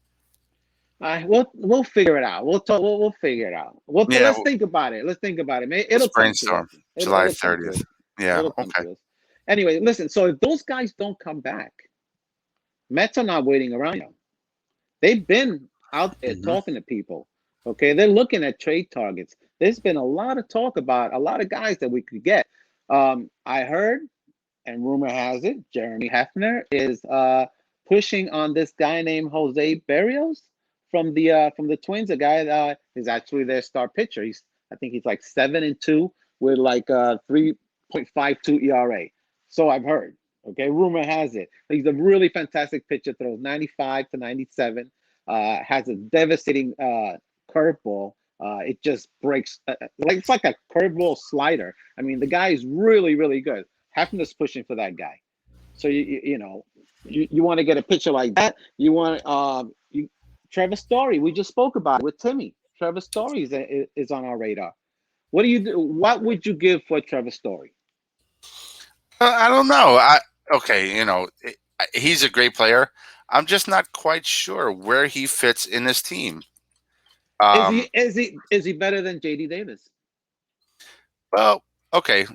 We'll figure it out. We'll talk. We'll figure it out. Yeah, Let's think about it. Let's think about it. let's It'll come to us. brainstorm. It'll, July it'll come to 30th. us. Yeah, It'll come okay. to us. Anyway, listen. So if those guys don't come back, Mets are not waiting around. They've been out there Hmm. talking to people. Okay, they're looking at trade targets. There's been a lot of talk about a lot of guys that we could get. I heard, and rumor has it, Jeremy Hefner is pushing on this guy named Jose Barrios from the Twins. A guy that is actually their star pitcher. I think he's like 7-2 with like 3.52 ERA. So I've heard. Okay, rumor has it he's a really fantastic pitcher. Throws 95 to 97. Has a devastating curveball. It just breaks like it's like a curveball slider. I mean, the guy is really, really good. Hefner's pushing for that guy. So you want to get a pitcher like that. You want Trevor Story. We just spoke about it with Timmy. Trevor Story is on our radar. What do you do? What would you give for Trevor Story? I don't know. Okay, he's a great player. I'm just not quite sure where he fits in this team. Is Um, he is he is he better than J.D. Davis? well, okay,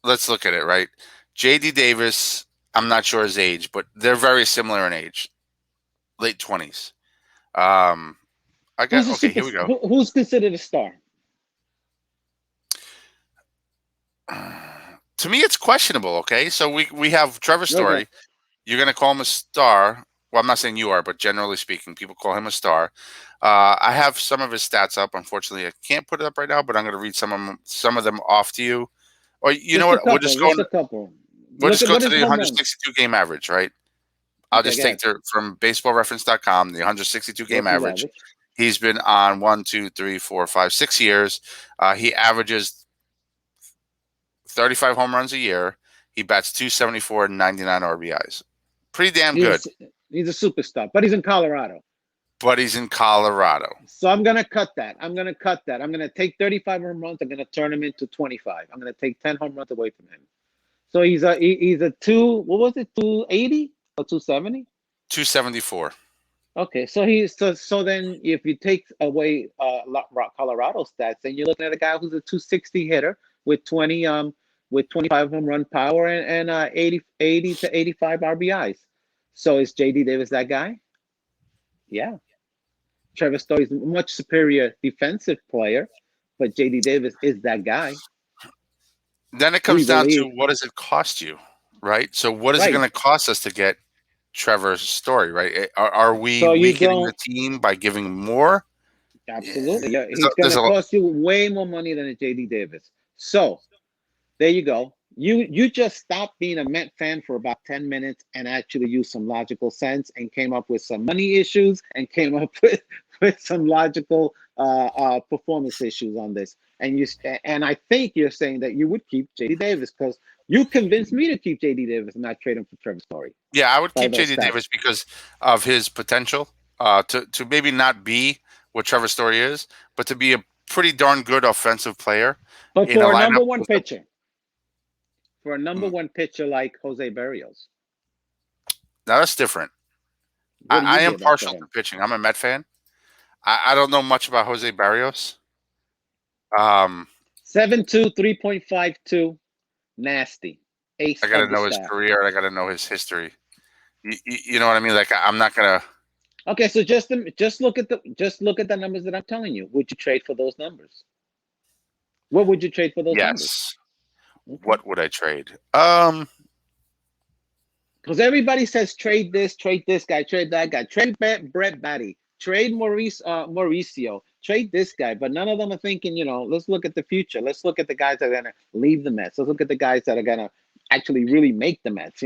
let's look at it, right? JD Davis, I'm not sure his age, but they're very similar in age, late 20s. Um, I got Who's a okay, super? here we go. Who's considered a star? To me, it's questionable. Okay, so we have Trevor Okay. Story. You're going to call him a star. Well, I'm not saying you are, but generally speaking, people call him a star. I have some of his stats up. Unfortunately, I can't put it up right now, but I'm going to read some of them off to you. Or you know Just a what? couple. Just a couple. We'll Look just at go what to is the home runs. 162 game average, right? I'll Okay, just go take ahead. from baseballreference.com, the 162 game What's his average. average? He's been on 1, 2, 3, 4, 5, 6 years. He averages 35 home runs a year. He bats 274 and 99 RBIs. Pretty damn good. He's a superstar, but he's in Colorado. but he's in Colorado. So I'm gonna cut that. I'm gonna take 35 home runs. I'm gonna turn him into 25. I'm gonna take 10 home runs away from him. So he's a two. What was it? 280 or 270? 274. Okay, so then if you take away Colorado stats, then you're looking at a guy who's a 260 hitter with 25 home run power and 80 to 85 RBIs. So is JD Davis that guy? Yeah. Trevor Story is a much superior defensive player, but JD Davis is that guy. Then it comes down to what does it cost you, right? So what is it going to cost us to get Trevor Story, right? Are we weakening the team by giving more? Absolutely. Yeah. He's going to cost you way more money than a JD Davis. So there you go. You just stopped being a Met fan for about 10 minutes and actually used some logical sense and came up with some money issues and came up with some logical performance issues on this. And I think you're saying that you would keep JD Davis because you convinced me to keep JD Davis and not trade him for Trevor Story. Yeah, I would keep JD Davis because of his potential to maybe not be what Trevor Story is, but to be a pretty darn good offensive player. But for a number one pitcher. For a number one pitcher like Jose Barrios. Now that's different. I am partial to pitching. I'm a Met fan. I don't know much about Jose Barrios. 7'2", 3.52, nasty. Ace. I got to know his career. I got to know his history. You know what I mean? Like I'm not gonna. Okay, so just look at the numbers that I'm telling you. Would you trade for those numbers? What would you trade for those numbers? Yes. What would I trade? Because everybody says trade this guy, trade that guy, trade Brett Batty, trade Mauricio, trade this guy. But none of them are thinking, let's look at the future. Let's look at the guys that are gonna leave the Mets. Let's look at the guys that are gonna actually really make the Mets.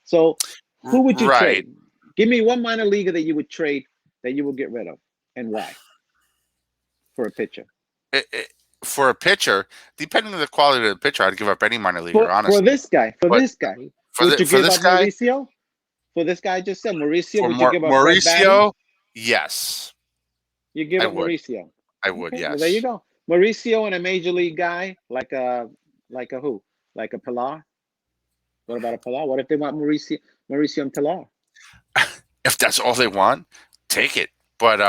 So who would you trade? Give me one minor leaguer that you would trade that you would get rid of, and why? For a pitcher. For a pitcher, depending on the quality of the pitcher, I'd give up any minor leaguer, honestly. For this guy, would you give up Mauricio? For this guy I just said, Mauricio, would you give up Mauricio? Yes. You give up Mauricio? I would, yes. Well, there you go. Mauricio and a major league guy, like a who? Like a Pilar? What about a Pilar? What if they want Mauricio and Pilar? If that's all they want, take it. But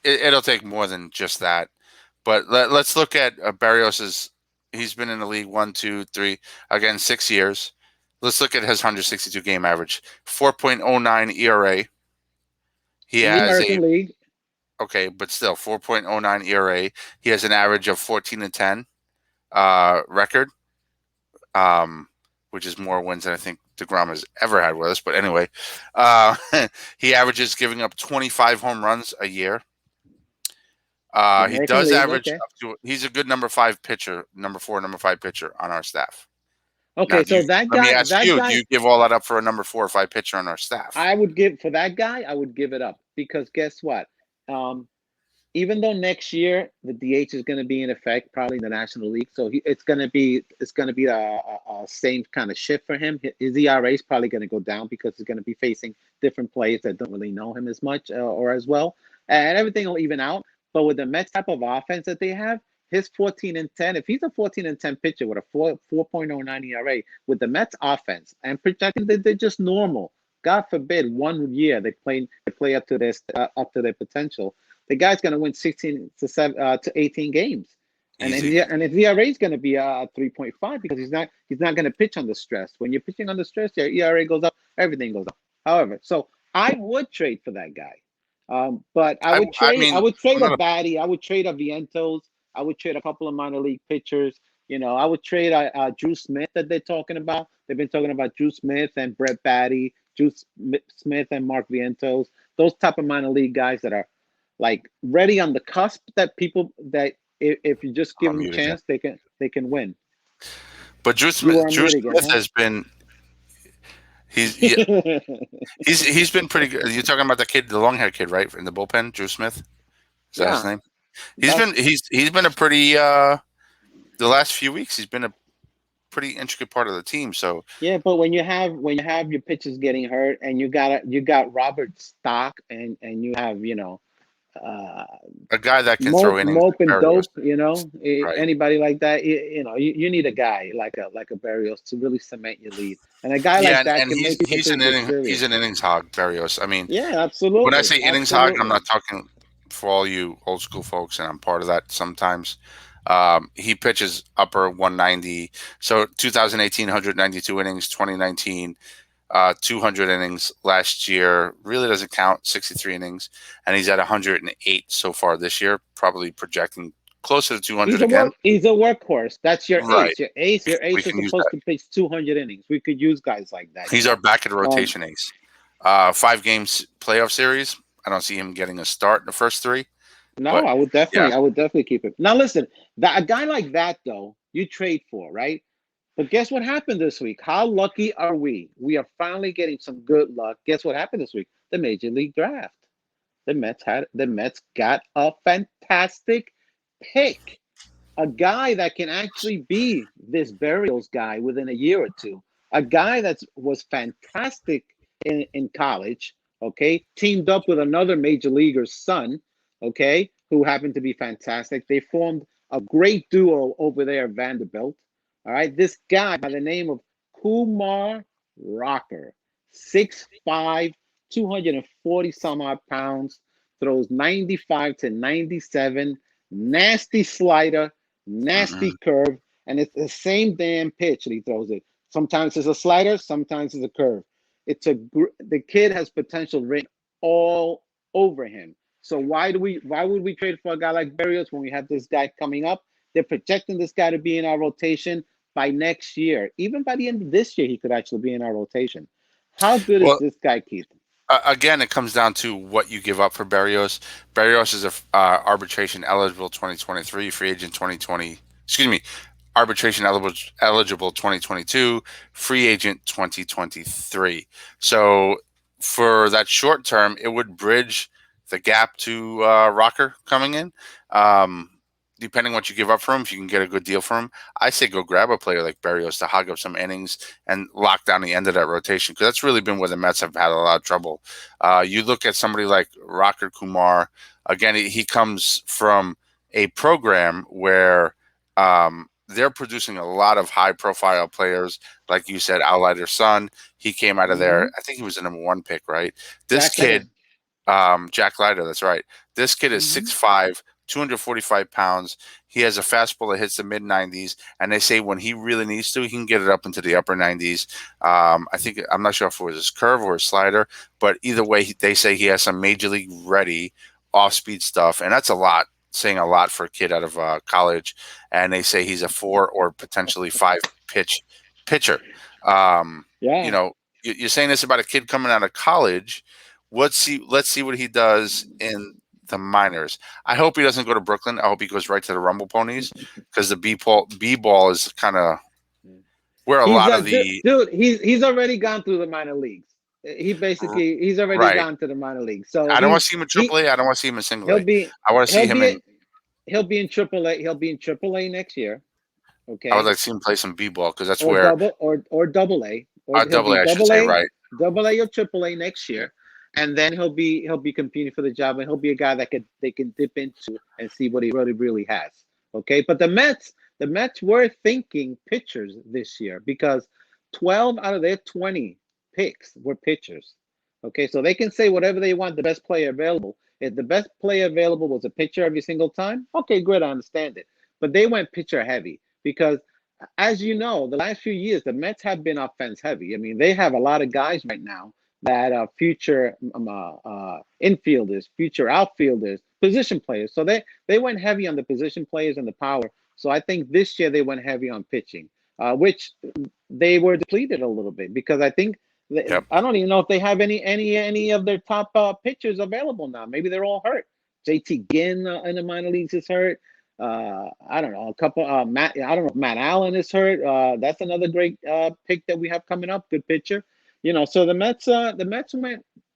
it'll take more than just that. But let's look at Barrios's. He's been in the league 1, 2, 3, again 6 years. Let's look at his 162 game average, 4.09 ERA. He has American League. Okay, but still 4.09 ERA. He has an average of 14-10 record, which is more wins than I think DeGrom has ever had with us. But anyway, he averages giving up 25 home runs a year. He does average up to. He's a good number 5 pitcher, number 4, number 5 pitcher on our staff. Okay, now, so that guy. Let me ask you: do you give all that up for a number 4 or 5 pitcher on our staff? I would give for that guy. I would give it up because guess what? Even though next year the DH is going to be in effect, probably in the National League, so it's going to be a same kind of shift for him. His ERA is probably going to go down because he's going to be facing different players that don't really know him as much or as well, and everything will even out. But with the Mets type of offense that they have, his 14-10, if he's a 14-10 pitcher with a 4.09 ERA with the Mets offense and projecting that they're just normal. God forbid 1 year they play up to their potential. The guy's going to win 16 to 18 games, and his ERA is going to be 3.5 because he's not going to pitch under stress. When you're pitching under stress, your ERA goes up, everything goes up. However, so I would trade for that guy. But I would trade a Batty. I would trade a Vientos. I would trade a couple of minor league pitchers. I would trade Drew Smith that they're talking about. They've been talking about Drew Smith and Brett Batty, Drew Smith and Mark Vientos. Those type of minor league guys that are like ready on the cusp that if you just give them a chance, they can win. But Drew Smith has been. He's been pretty good. You're talking about the long hair kid, right? In the bullpen, Drew Smith. Is that his name? He's been a pretty the last few weeks. He's been a pretty intricate part of the team. So Yeah, but when you have your pitchers getting hurt, and you got Robert Stock, and you have uh, a guy that can throw innings Mope like and Barrios, Dope, right? anybody like that, you need a guy like a Barrios to really cement your lead, and a guy Yeah, like that and can make people think you're he's serious. an innings hog, Barrios. I mean, Yeah, when I absolutely, say innings hog, I'm absolutely. not talking for all you old school folks, and I'm part of that sometimes. He pitches upper 190. So 2018, 192 innings, 2019, 200 innings last year. Really doesn't count, 63 innings. And he's at 108 so far this year, probably projecting closer to 200 again. He's a workhorse. That's your Right. ace. Your We ace is can use supposed that. to pitch 200 innings. We could use guys like that. He's our back of the Um, rotation ace. 5 games playoff series. I don't see him getting a start in the first three, no, but yeah, I would definitely keep it. Now listen, that a guy like that though, you trade for, right? But guess what happened this week? How lucky are we? We are finally getting some good luck. Guess what happened this week? The Major League Draft. The Mets got a fantastic pick. A guy that can actually be this Burials guy within a year or two. A guy that was fantastic in college, okay? Teamed up with another major leaguer's son, okay, who happened to be fantastic. They formed a great duo over there at Vanderbilt. All right. This guy by the name of Kumar Rocker, 6'5", 240 some odd pounds, throws 95 to 97, nasty slider, nasty mhm. curve, and it's the same damn pitch that he throws it. Sometimes it's a slider, sometimes it's a curve. The kid has potential written all over him. So why would we trade for a guy like Berrios when we have this guy coming up? They're projecting this guy to be in our rotation by next year. Even by the end of this year, he could actually be in our rotation. How good is Well, this guy, Keith? again, it comes down to what you give up for Barrios. Barrios is a arbitration eligible 2023, free agent 2020. Excuse me, arbitration eligible 2022, free agent 2023. So for that short term, it would bridge the gap to Rocker coming in. Um, Depending what you give up for him, if you can get a good deal for him, I say go grab a player like Barrios to hog up some innings and lock down the end of that rotation, because that's really been where the Mets have had a lot of trouble. You look at somebody like Rocker Kumar. Again, he comes from a program where they're producing a lot of high-profile players, like you said, Outlider's son. He came out of Mm-hmm. there. I think he was the number 1 pick, right? This Jack Leiter. kid, Jack Leiter, that's right. This kid is Mm-hmm. 6'5", 245 pounds. He has a fastball that hits the mid 90s, and they say when he really needs to, he can get it up into the upper 90s. I think I'm not sure if it was his curve or his slider, but either way, they say he has some major league ready off speed stuff, and that's a lot. Saying a lot for a kid out of college, and they say he's a 4 or potentially 5 pitcher. You Yeah. know, you're saying this about a kid coming out of college. Let's see what he does in the minors. I hope he doesn't go to Brooklyn. I hope he goes right to the Rumble Ponies, because the B ball is kind of where a He's lot a of the dude. He's already gone through the minor leagues. He's already right. gone to the minor leagues. So I don't want to see him in he AAA. I don't want to see him in Single he'll A. be I want to see he'll him be in. he'll be in AAA. He'll be in AAA next year. I would Okay, like to see him play some B ball, because that's or where double A, or he'll Double be A, I should say, right? double A or triple A next year, and then he'll be competing for the job, and he'll be a guy that they can dip into and see what he really has. Okay, but the Mets were thinking pitchers this year, because 12 out of their 20 picks were pitchers. Okay, so they can say whatever they want. The best player available. If the best player available was a pitcher every single time, okay, good, I understand it. But they went pitcher heavy because, as you know, the last few years the Mets have been offense heavy. I mean, they have a lot of guys right now that are future infielders, future outfielders, position players. So they went heavy on the position players and the power. So I think this year they went heavy on pitching, which they were depleted a little bit, because I think Yep. I don't even know if they have any of their top pitchers available now. Maybe they're all hurt. JT Ginn in the minor leagues is hurt. I don't know, a couple. Matt, I don't know if Matt Allen is hurt. That's another great pick that we have coming up. Good pitcher. So the Mets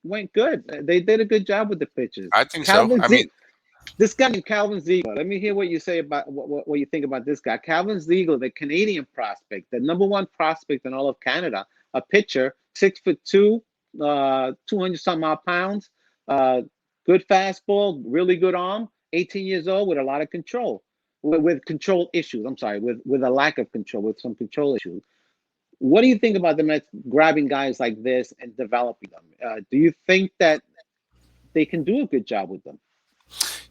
went good. They did a good job with the pitchers. I think so. Calvin I mean, Zeke. This guy named Calvin Ziegler. Let me hear what you say about what you think about this guy. Calvin Ziegler, the Canadian prospect, the number one prospect in all of Canada, a pitcher, 6'2", 200 some odd pounds, good fastball, really good arm, 18 years old with a lot of control, with control issues. I'm sorry, with a lack of control, with some control issues. What do you think about the Mets grabbing guys like this and developing them? Do you think that they can do a good job with them?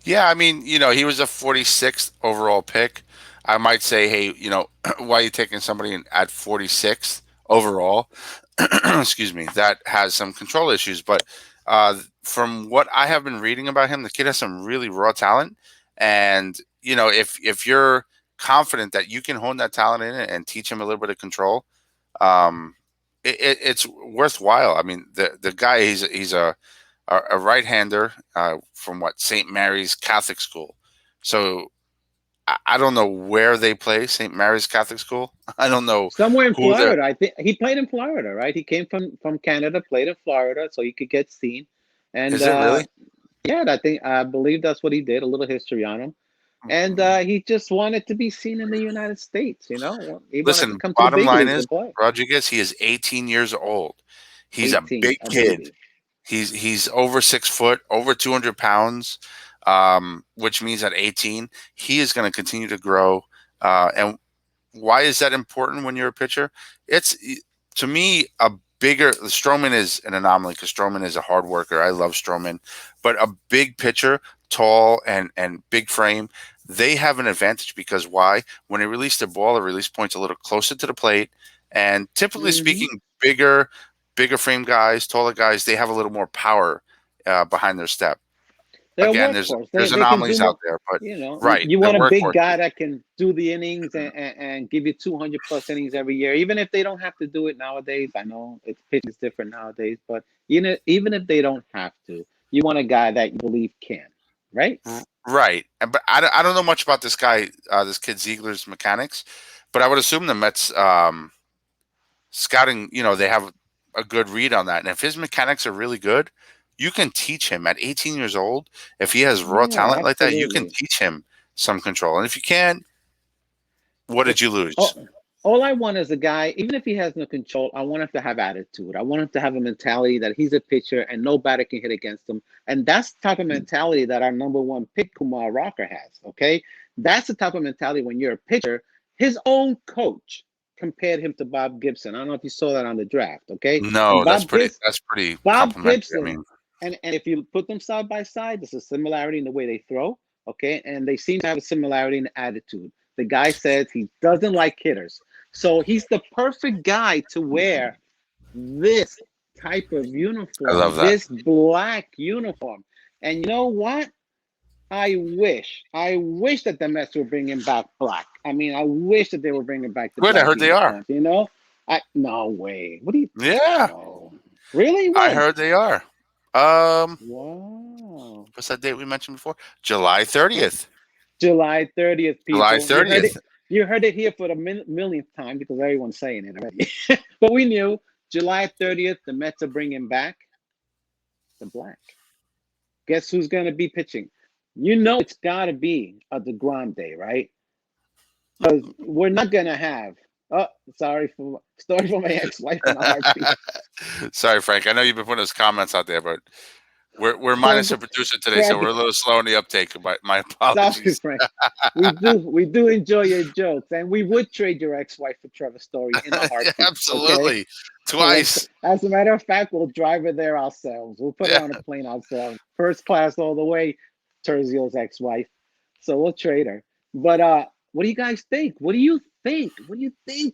Yeah, I mean, he was a 46th overall pick. I might say, hey, why are you taking somebody at 46th overall? Excuse me, that has some control issues. But from what I have been reading about him, the kid has some really raw talent. And, if you're confident that you can hone that talent in and teach him a little bit of control, it's worthwhile. I mean, the guy, he's a right-hander from St. Mary's Catholic School. So I don't know where they play, St. Mary's Catholic School. I don't know. Somewhere in Florida. I think he played in Florida, right? He came from Canada, played in Florida, so he could get seen. And is it really? Yeah, I believe that's what he did. A little history on him. And he just wanted to be seen in the United States, He Listen, wanted to come bottom to the big line leagues is, and play. Rodriguez, he is 18 years old. He's 18, a big kid. He's over 6 foot, over 200 pounds, which means at 18, he is going to continue to grow. And why is that important when you're a pitcher? It's, to me, Stroman is an anomaly because Stroman is a hard worker. I love Stroman. But a big pitcher, tall and big frame, they have an advantage because why? When they release the ball, the release point's a little closer to the plate. And typically speaking, bigger frame guys, taller guys, they have a little more power behind their step. Again, there's anomalies out there, but right, you want a big guy horses. that can do the innings and give you 200 plus innings every year, even if they don't have to do it nowadays. I know pitching is different nowadays, but even if they don't have to, you want a guy that you believe can, right? Right, but I don't know much about this guy, this kid Ziegler's mechanics, but I would assume the Mets scouting, they have a good read on that, and if his mechanics are really good, you can teach him at 18 years old. If he has raw talent like that, you can teach him some control. And if you can't, what did you lose? All I want is a guy, even if he has no control, I want him to have attitude. I want him to have a mentality that he's a pitcher and no batter can hit against him. And that's the type of mentality that our number one pick, Kumar Rocker, has. Okay, that's the type of mentality when you're a pitcher. His own coach compared him to Bob Gibson. I don't know if you saw that on the draft. Okay, no, that's pretty Bob Gibson. And if you put them side by side, there's a similarity in the way they throw, okay? And they seem to have a similarity in attitude. The guy says he doesn't like hitters. So he's the perfect guy to wear this type of uniform, I love that. this black uniform. And you know what? I wish that the Mets were bringing back black. I mean, I wish that they were bringing back the black I heard uniforms, they are. No way. What do you Yeah. know? Really? When? I heard they are. Wow. What's that date we mentioned before? July 30th. July 30th, people. July 30th. You heard it here for the millionth time because everyone's saying it already. But we knew July 30th, the Mets are bringing back the black. Guess who's going to be pitching? It's got to be a DeGrom day, right? Because we're not going to have. Oh, sorry for my ex-wife and heartbeat. Sorry, Frank. I know you've been putting those comments out there, but we're minus a producer today, so we're a little slow in the uptake. My apologies. Sorry, Frank. We do enjoy your jokes, and we would trade your ex-wife for Trevor Story in a heartbeat. Absolutely, okay? Twice. As a matter of fact, we'll drive her there ourselves. We'll put her on a plane ourselves, first class all the way. Terzio's ex-wife, so we'll trade her. But what do you guys think? What do you think,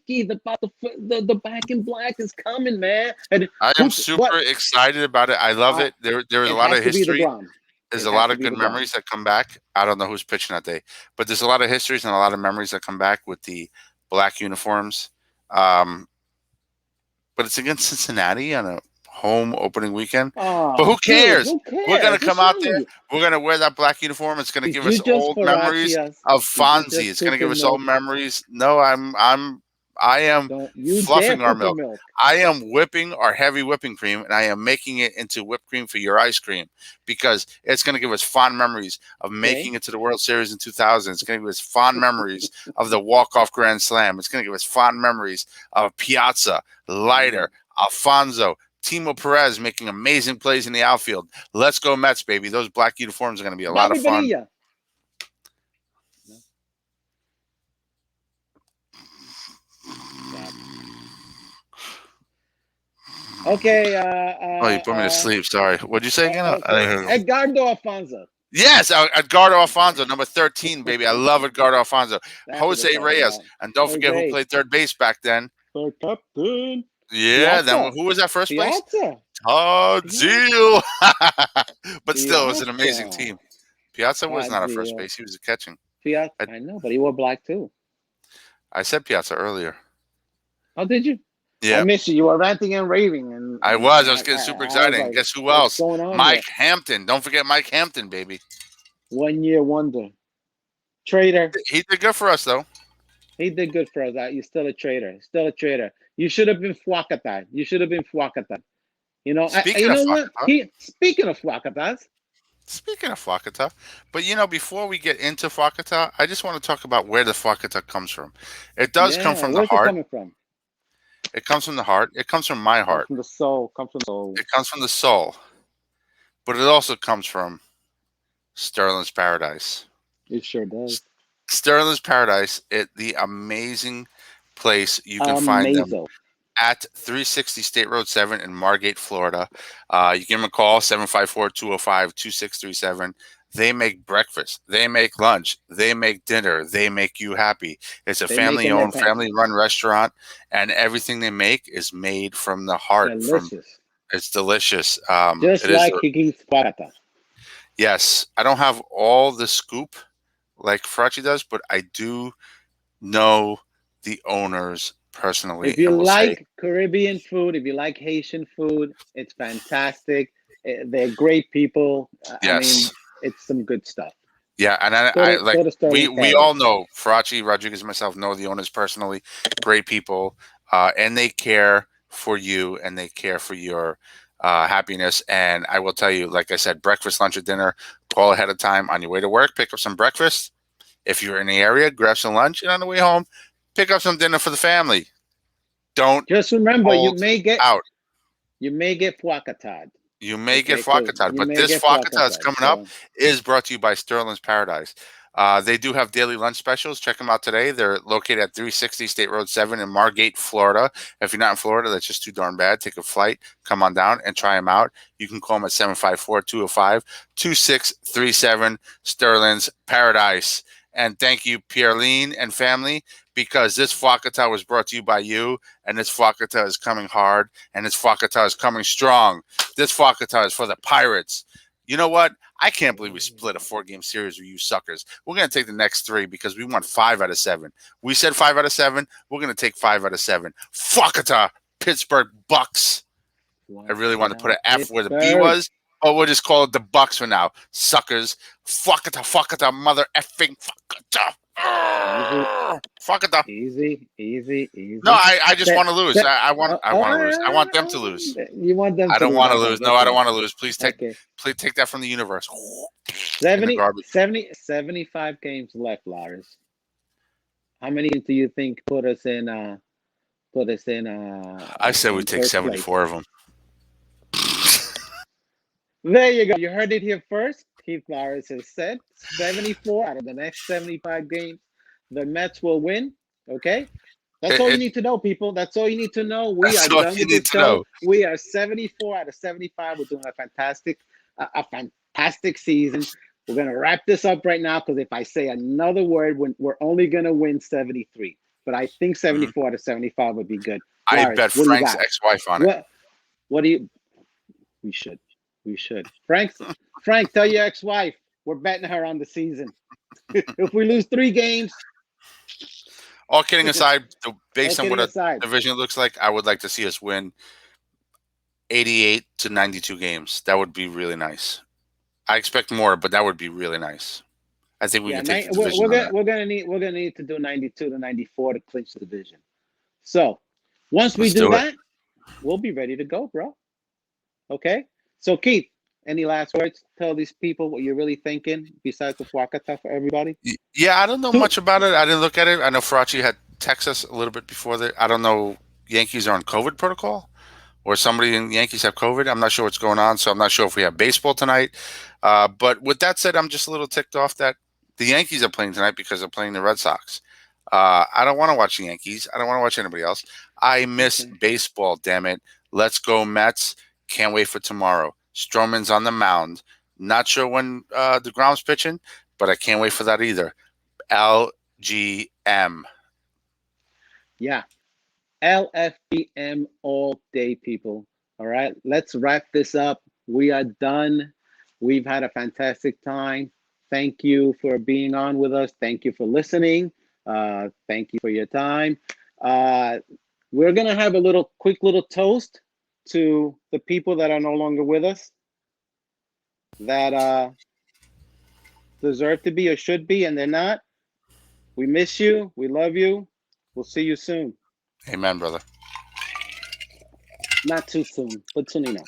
Keith, about the back in black is coming, man? And I am super excited about it. I love it. There is a lot of history. There's a lot of good memories that come back. I don't know who's pitching that day, but there's a lot of histories and a lot of memories that come back with the black uniforms. But it's against Cincinnati on a home opening weekend. But who cares? We're going to come out there. We're going to wear that black uniform. It's going to give us old memories of Fonzie. It's going to give us old memories. No, I'm I am Don't you dare fluffing our put the milk. milk. I am whipping our heavy whipping cream, and I am making it into whipped cream for your ice cream because it's going to give us fond memories of making it to the World Series in 2000. It's going to give us fond memories of the walk-off Grand Slam. It's going to give us fond memories of Piazza, Leiter, Alfonso, Timo Perez making amazing plays in the outfield. Let's go Mets, baby. Those black uniforms are going to be a lot of fun. Bonilla. Okay. Oh, you put me to sleep. Sorry. What'd you say again? Okay. Edgardo Alfonso. Yes, Edgardo Alfonso, number 13, baby. I love Edgardo Alfonso. That's what Jose we're talking Reyes. about. And don't forget who Jose. played third base back then. For captain. Yeah, then Piazza. who was at first place? Piazza. Todd Zeal. But still, it was an Piazza. amazing team. Piazza was not at first Zeal. base. He was catching. Piazza. I know, but he wore black too. I said Piazza earlier. Oh, did you? Yeah. I missed you. You were ranting and raving. And I was getting super excited. Like, guess who else? What's going on Mike here? Hampton. Don't forget Mike Hampton, baby. 1 year wonder. Traitor. He did good for us, though. He did good for us. You're still a traitor. Still a traitor. You should have been Fuacata. You should have been Fuacata. You know, Speaking of what? Speaking of Fuacatas. Speaking of Fuacata, but before we get into Fuacata, I just want to talk about where the Fuacata comes from. It does come from the Where's heart. it coming from? It comes from the heart. It comes from my heart. From the soul. Comes from the soul. It comes from the soul. But it also comes from Sterling's Paradise. It sure does. Sterling's Paradise, the amazing place you can find them at 360 State Road 7 in Margate, Florida. You give them a call, 754-205-2637. They make breakfast. They make lunch. They make dinner. They make you happy. It's a family-owned, family-run restaurant, and everything they make is made from the heart. Delicious. It's delicious. Just like Higgins Parata. Yes. I don't have all the scoop like Farace does, but I do know the owners personally. If you like Caribbean food, if you like Haitian food, it's fantastic. They're great people. Yes. I mean, it's some good stuff. Yeah, and we all know Farace, Rodriguez, and myself know the owners personally. Great people, and they care for you and they care for your happiness. And I will tell you, like I said, breakfast, lunch, or dinner. Call ahead of time on your way to work. Pick up some breakfast. If you're in the area, grab some lunch, and on the way home, pick up some dinner for the family. Don't just remember you may get out. You may get Fuacatad. You may get Fuacatad, but this Fuacatad that's coming up is brought to you by Sterling's Paradise. They do have daily lunch specials. Check them out today. They're located at 360 State Road 7 in Margate, Florida. If you're not in Florida, that's just too darn bad. Take a flight, come on down, and try them out. You can call them at 754-205-2637, Sterling's Paradise. And thank you, Pierline and family, because this Fuacata was brought to you by you, and this Fuacata is coming hard, and this Fuacata is coming strong. This Fuacata is for the Pirates. You know what? I can't believe we split a 4-game series with you suckers. We're going to take the next 3 because we want 5 out of 7. We said 5 out of 7. We're going to take 5 out of 7. Fuacata, Pittsburgh Bucks. I really want to put an F where the B was. Oh, we'll just call it the Bucks for now. Suckers. Fuacata, mother effing Fuacata. Fuacata. Easy. No, I just want to lose. I want to lose. I want them to lose. You want them to lose. I don't want to lose. No, I don't want to lose. Please take that from the universe. 75 games left, Lars. How many do you think put us in I said we take 74 of them. There you go. You heard it here first. Keith Lars has said 74 out of the next 75 games, the Mets will win. Okay? That's all you need to know, people. That's all you need to know. We are done with the show. We are 74 out of 75. We're doing a fantastic season. We're going to wrap this up right now because if I say another word, we're only going to win 73. But I think 74 out of 75 would be good. I bet Frank's ex-wife on it. What do you... We should. Frank, tell your ex-wife we're betting her on the season. If we lose 3 games. All kidding aside, based on what a division looks like, I would like to see us win 88 to 92 games. That would be really nice. I expect more, but that would be really nice. I think we can take the division. We're gonna need to do 92 to 94 to clinch the division. So once we Let's do do it. that, we'll be ready to go, bro. Okay. So Keith, any last words? Tell these people what you're really thinking besides the Wakata for everybody. Yeah, I don't know much about it. I didn't look at it. I know Farace had texted us a little bit before that. I don't know. Yankees are on COVID protocol, or somebody in Yankees have COVID. I'm not sure what's going on, so I'm not sure if we have baseball tonight. But with that said, I'm just a little ticked off that the Yankees are playing tonight because they're playing the Red Sox. I don't want to watch the Yankees. I don't want to watch anybody else. I miss baseball, damn it. Let's go Mets. Can't wait for tomorrow. Stroman's on the mound. Not sure when DeGrom's pitching, but I can't wait for that either. LGM. Yeah. LFBM all day, people. All right. Let's wrap this up. We are done. We've had a fantastic time. Thank you for being on with us. Thank you for listening. Thank you for your time. We're going to have a quick little toast to the people that are no longer with us, that deserve to be or should be, and they're not. We miss you. We love you. We'll see you soon. Amen, brother. Not too soon, but soon enough.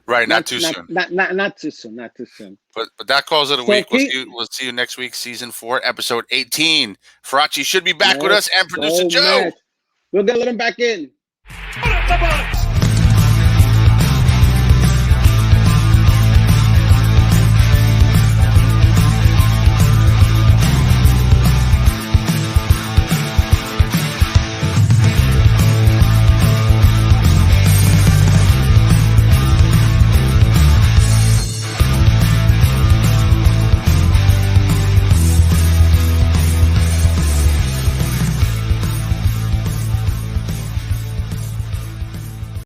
Right, not too soon. Not too soon. Not too soon. But that calls it a So week. We'll see you next week, season 4, episode 18. Farace should be back with us, and producer Joe. We're gonna let him back in.